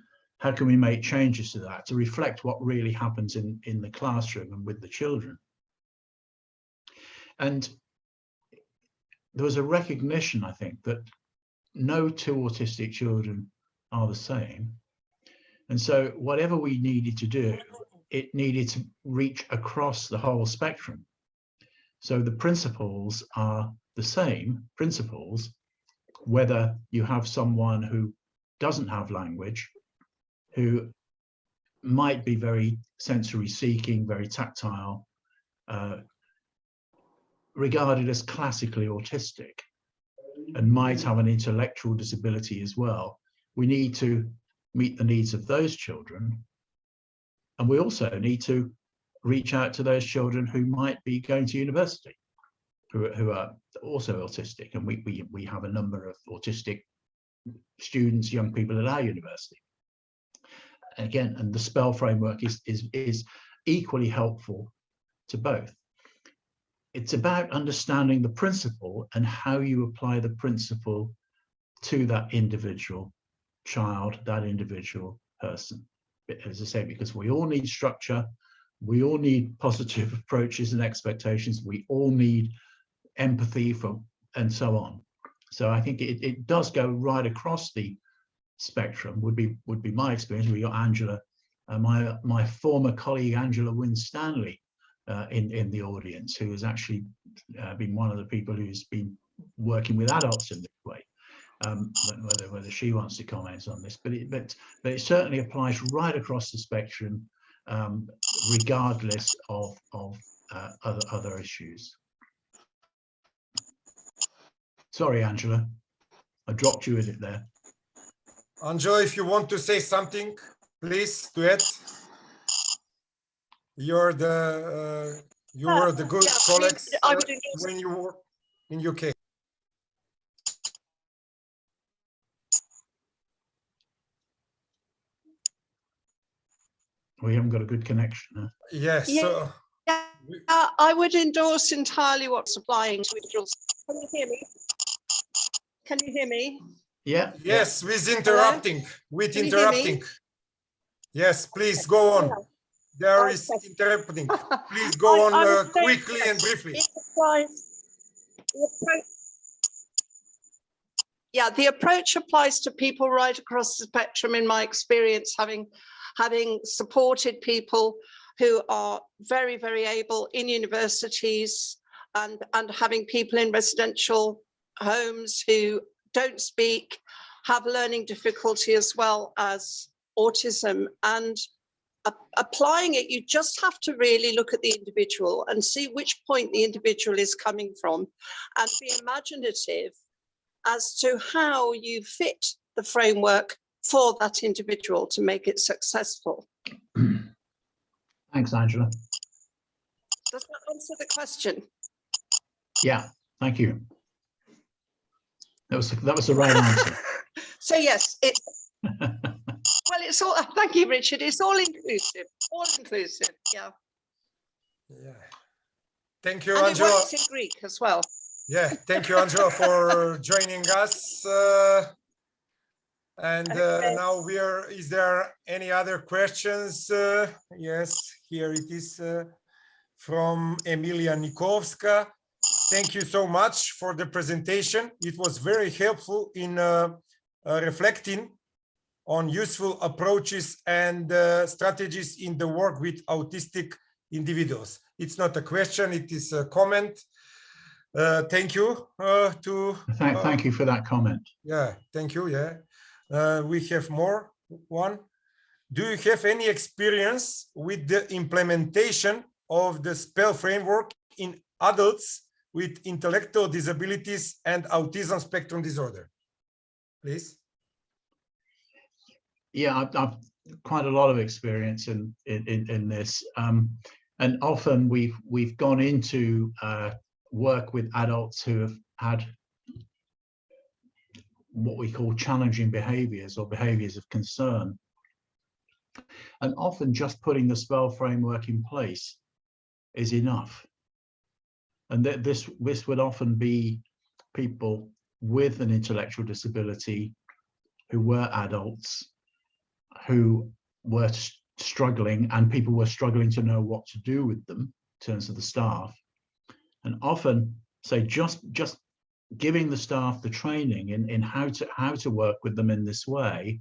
make changes to that to reflect what really happens in the classroom and with the children? And there was a recognition, I think, that no two autistic children are the same, and so whatever we needed to do, it needed to reach across the whole spectrum. So the principles are the same principles, whether you have someone who doesn't have language, who might be very sensory seeking, very tactile, regarded as classically autistic, and might have an intellectual disability as well. We need to meet the needs of those children. And we also need to reach out to those children who might be going to university, who are also autistic. And we have a number of autistic students, young people at our university. Again, and the SPELL framework is equally helpful to both. It's about understanding the principle and how you apply the principle to that individual child, that individual person. As I say, because we all need structure, we all need positive approaches and expectations, we all need empathy and so on. So I think it does go right across the spectrum, would be my experience. We got Angela, my former colleague Angela Winstanley in the audience, who has actually been one of the people who's been working with adults in this way. Whether she wants to comment on this, but it certainly applies right across the spectrum, regardless of other issues. Sorry, Angela, I dropped you in it there. Angela, if you want to say something, please do it. You're the you were the good colleagues when you were in UK. We haven't got a good connection. Huh? Yes. Yeah. So I would endorse entirely what's applying to individuals. Can you hear me? Can you hear me? Yeah. Yes, with interrupting. With Can you hear me? interrupting. Yes, please go on. There is interrupting. Please go on quickly and briefly. It applies, the approach applies to people right across the spectrum, in my experience, having supported people who are very, very able in universities and having people in residential homes who don't speak, have learning difficulty as well as autism. And applying it, you just have to really look at the individual and see which point the individual is coming from and be imaginative as to how you fit the framework for that individual to make it successful. Thanks, Angela. Does that answer the question? Yeah, thank you. That was the right answer. So yes, well, it's all. Thank you, Richard. It's all inclusive. All inclusive. Yeah. Yeah. Thank you, and Angela. It works in Greek as well. Yeah. Thank you, Angela, for joining us. Now is there any other questions? Yes, here it is from Emilia Nikovska. Thank you so much for the presentation. It was very helpful in reflecting on useful approaches and strategies in the work with autistic individuals. It's not a question, it is a comment. Thank you. Thank you for that comment. Yeah, thank you. Yeah. We have more. One. Do you have any experience with the implementation of the SPELL framework in adults with intellectual disabilities and autism spectrum disorder? Please. Yeah, I've quite a lot of experience in this, and often we've gone into work with adults who have had what we call challenging behaviours or behaviours of concern, and often just putting the SPELL framework in place is enough. And this would often be people with an intellectual disability who were adults who were struggling, and people were struggling to know what to do with them in terms of the staff. And often say just giving the staff the training in how to work with them in this way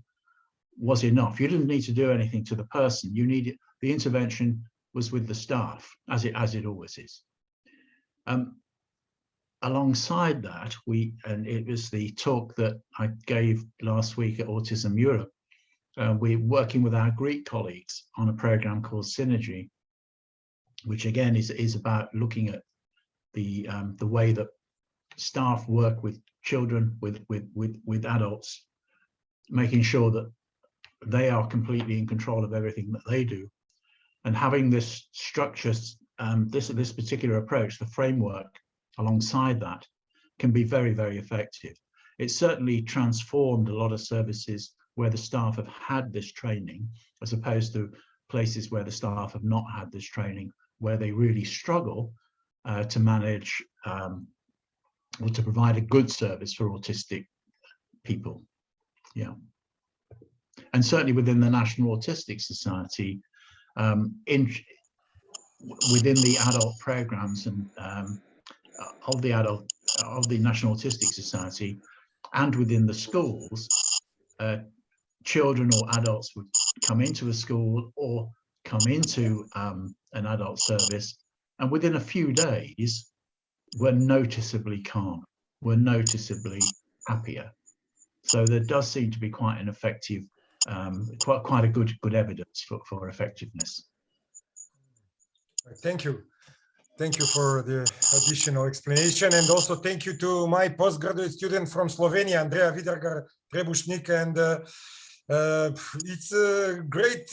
was enough. You didn't need to do anything to the person. You needed, the intervention was with the staff, as it always is. Alongside that, and it was the talk that I gave last week at Autism Europe, we're working with our Greek colleagues on a program called Synergy, which again is about looking at the way that staff work with children, with adults, making sure that they are completely in control of everything that they do, and having this structure, this particular approach, the framework alongside that, can be very, very effective. It's certainly transformed a lot of services where the staff have had this training, as opposed to places where the staff have not had this training, where they really struggle to manage or to provide a good service for autistic people. Yeah. And certainly within the National Autistic Society, within the adult programs and of the National Autistic Society, and within the schools, children or adults would come into a school or come into an adult service, and within a few days were noticeably calmer, were noticeably happier. So there does seem to be quite an effective, quite a good evidence for effectiveness. Thank you. Thank you for the additional explanation, and also thank you to my postgraduate student from Slovenia, Andrea Vidargar-Trebušnik, and it's a great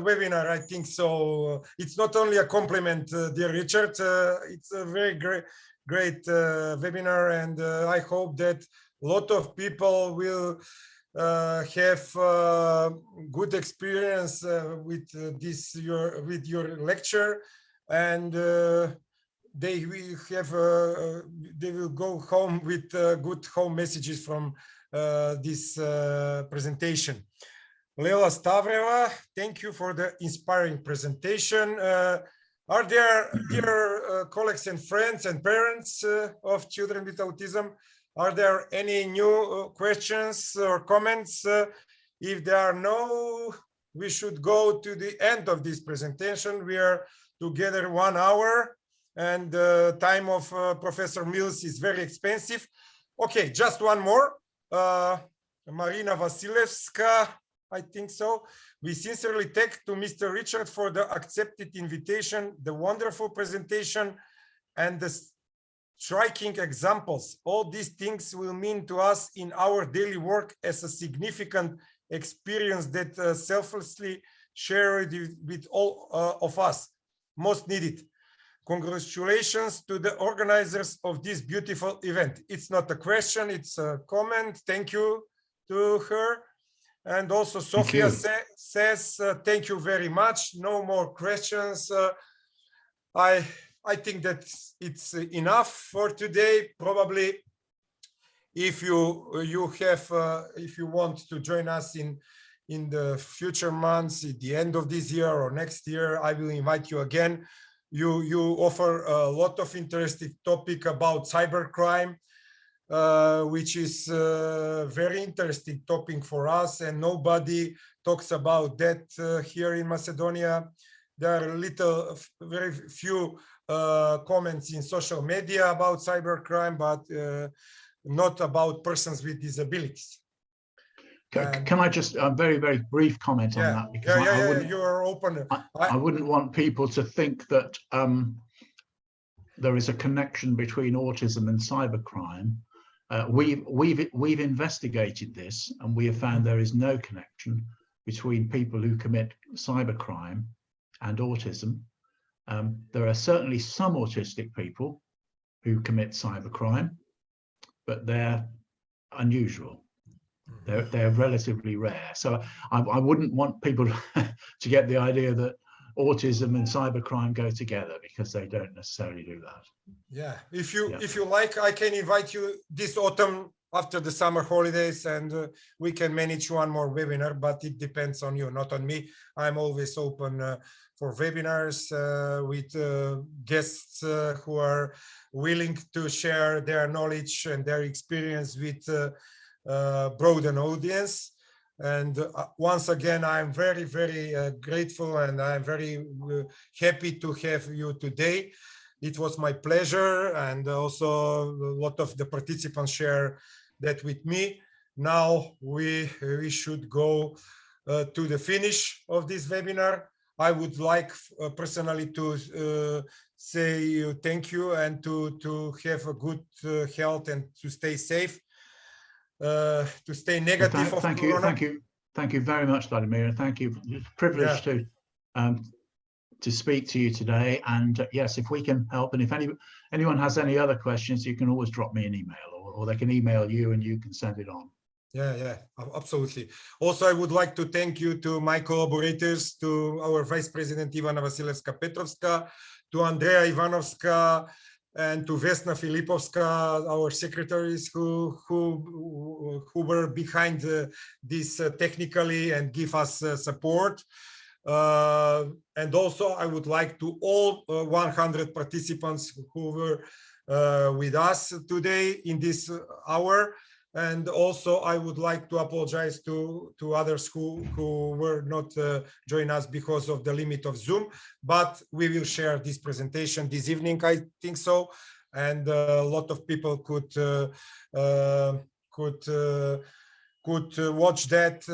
webinar, I think so. It's not only a compliment, dear Richard, it's a very great webinar, and I hope that a lot of people will have good experience with your lecture, and they will have they will go home with good home messages from this presentation. Leila Stavreva, thank you for the inspiring presentation. Are there, dear colleagues and friends and parents of children with autism, are there any new questions or comments? If there are no, we should go to the end of this presentation. We are together 1 hour, and the time of Professor Mils is very expensive. Okay, just one more. Marina Vasilevska, I think so. We sincerely thank to Mr. Richard for the accepted invitation, the wonderful presentation, and the striking examples. All these things will mean to us in our daily work as a significant experience that selflessly shared with all of us, most needed. Congratulations to the organizers of this beautiful event. It's not a question, it's a comment. Thank you to her. And also Sofia says, thank you very much. No more questions. I think that it's enough for today. Probably if you want to join us in the future months, at the end of this year or next year, I will invite you again. You offer a lot of interesting topic about cybercrime, which is a very interesting topic for us, and nobody talks about that here in Macedonia. There are very few comments in social media about cybercrime, but not about persons with disabilities. Can I just a very, very brief comment on that? Because you are open. I wouldn't want people to think that there is a connection between autism and cybercrime. We've investigated this, and we have found there is no connection between people who commit cybercrime and autism. There are certainly some autistic people who commit cybercrime, but they're unusual. They're relatively rare. So I wouldn't want people to get the idea that autism and cybercrime go together, because they don't necessarily do that. Yeah, if you like, I can invite you this autumn after the summer holidays, and we can manage one more webinar, but it depends on you, not on me. I'm always open for webinars with guests who are willing to share their knowledge and their experience with broaden audience. And once again, I'm very, very grateful, and I'm very happy to have you today. It was my pleasure, and also a lot of the participants share that with me. Now we should go to the finish of this webinar. I would like personally to say thank you, and to have a good health, and to stay safe. To stay negative. Thank you very much, Vladimir, and thank you. It's a privilege to speak to you today. And yes, if we can help, and if anyone has any other questions, you can always drop me an email, or they can email you and you can send it on. Yeah, absolutely. Also, I would like to thank you to my collaborators, to our Vice President Ivana Vasilevska-Petrovska, to Andrea Ivanovska, and to Vesna Filipovska, our secretaries who were behind this technically and give us support. And also, I would like to all 100 participants who were with us today in this hour. And also, I would like to apologize to others who were not joining us because of the limit of Zoom. But we will share this presentation this evening, I think so. And a lot of people could watch that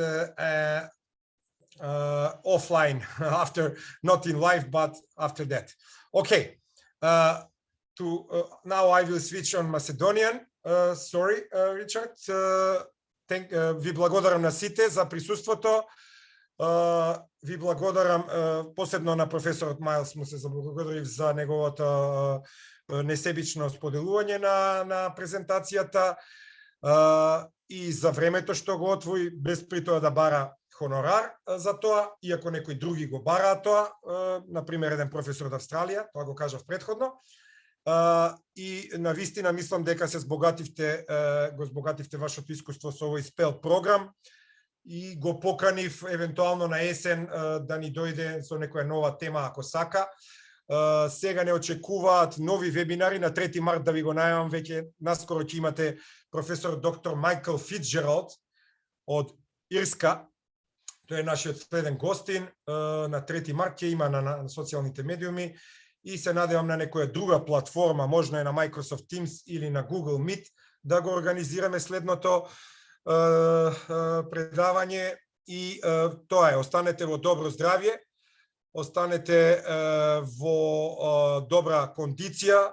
offline after, not in live, but after that. Okay. Now I will switch on Macedonian. Sorry, Richard. Ви благодарам на сите за присуството. Ви благодарам посебно на професорот Милс, му се заблагодарив за неговото несебично споделување на презентацијата и за времето што го отвои, без при тоа да бара хонорар за тоа, иако некои други го бараат тоа, например еден професор од Австралија, тоа го кажав претходно. И навистина мислам дека го збогативте вашето искуство со овој SPELL програм и го поканив евентуално на есен да ни дојде со некоја нова тема ако сака. Сега не очекуваат нови вебинари, на 3 март да ви го најавам, веќе наскоро ќе имате професор доктор Майкл Фицджералд од Ирска. Тој е нашиот следен гостин, на 3 март ќе има на социјалните медиуми. И се надевам на некоја друга платформа, можно е на Microsoft Teams или на Google Meet, да го организираме следното предавање. И тоа е, останете во добро здравје, останете во добра кондиција,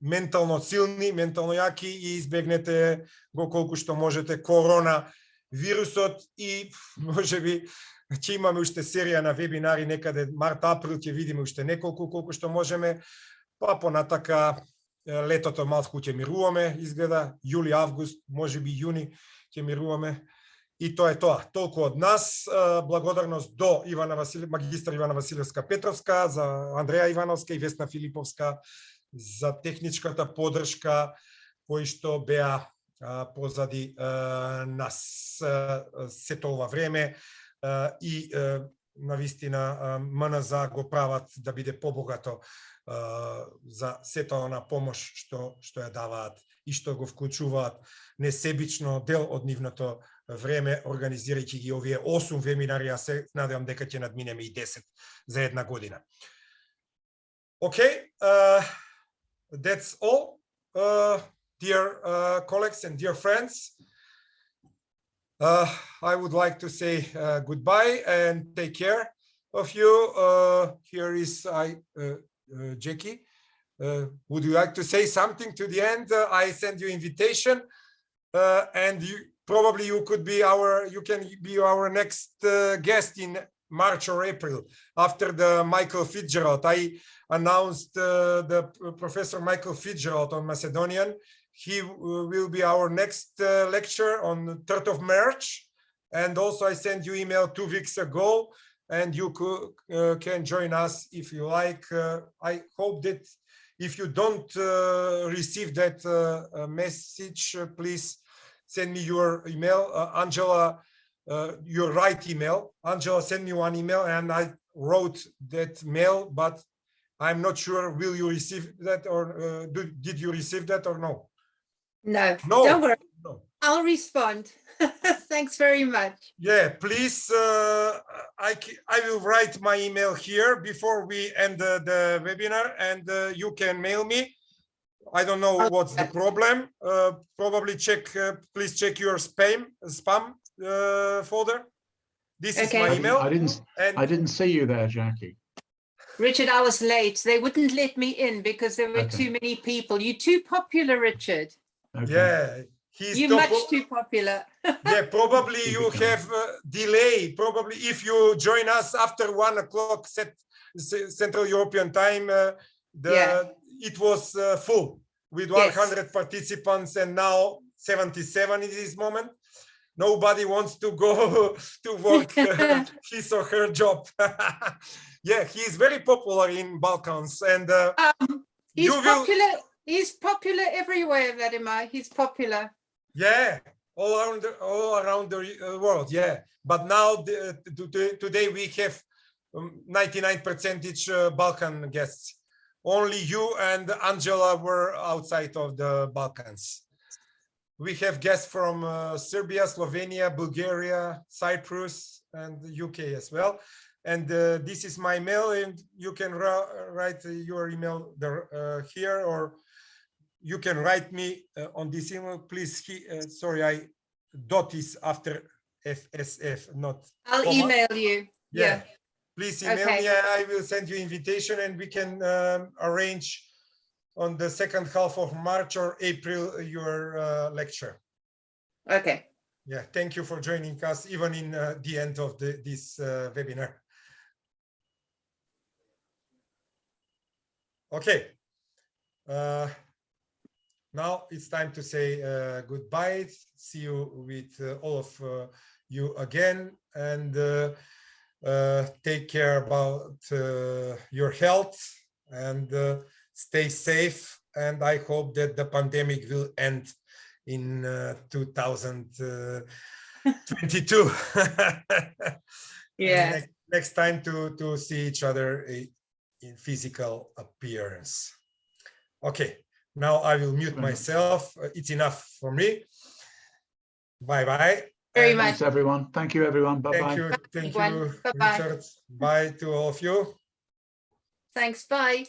ментално силни, ментално јаки и избегнете го колку што можете корона вирусот и можеби ќе имаме уште серија на вебинари некаде март-април, ќе видиме уште неколку колку што можеме, па понатака летото малку ќе мируваме, изгледа јули-август, можеби јуни ќе мируваме. И тоа е тоа. Толку од нас. Благодарност до магистар Ивана Василевска-Петровска, за Андреја Ивановска и Весна Филиповска за техничката поддршка кои што беа позади нас сето ова време. И навистина МНЗА го прават да биде побогато за сета она помош што ја даваат и што го вклучуваат несебично дел од нивното време, организирајќи ги овие 8 вебинари, а се надевам дека ќе надминеме и 10 за една година. Okay, that's all, dear colleagues and dear friends. I would like to say goodbye and take care of you. Here is Jackie. Would you like to say something to the end? I send you invitation, and you could be you can be our next guest in March or April after the Michael Fitzgerald. I announced the Professor Michael Fitzgerald on Macedonian. He will be our next lecture on the 3rd of March. And also I sent you email 2 weeks ago, and you can join us if you like. I hope that if you don't receive that message, please send me your email. Angela, your right email. Angela sent me one email and I wrote that mail, but I'm not sure, will you receive that or did you receive that or no? No, don't worry. No. I'll respond. Thanks very much. Yeah, please. I will write my email here before we end the webinar, and you can mail me. I don't know what's the problem. Probably please check your spam folder. This is my email. I didn't see you there, Jackie. Richard, I was late. They wouldn't let me in because there were too many people. You're too popular, Richard. Okay. Yeah, you're much too popular. Yeah, probably you have delay. Probably if you join us after 1 o'clock Central European time, it was full with 100 participants, and now 77 in this moment. Nobody wants to go to work his or her job. Yeah, he is very popular in Balkans, and he's popular. He's popular everywhere, Vladimir. He's popular. Yeah, all around the world. Yeah, but now today we have 99% Balkan guests. Only you and Angela were outside of the Balkans. We have guests from Serbia, Slovenia, Bulgaria, Cyprus, and the UK as well. And this is my mail, and you can write your email there, here, or you can write me on this email. Please, sorry, dot is after FSF, not. I'll comma. email you. Yeah. Please email me. I will send you invitation, and we can arrange on the second half of March or April your lecture. Okay. Yeah, thank you for joining us, even in the end of this webinar. Okay. Now it's time to say goodbye. See you with all of you again, and take care about your health, and stay safe. And I hope that the pandemic will end in 2022. Yeah. Next time to see each other in physical appearance. Okay, now I will mute myself. It's enough for me. Bye-bye. Very much. Thanks, everyone. Thank you, everyone. Bye-bye. Thank you, Bye-bye. Richard. Bye to all of you. Thanks. Bye.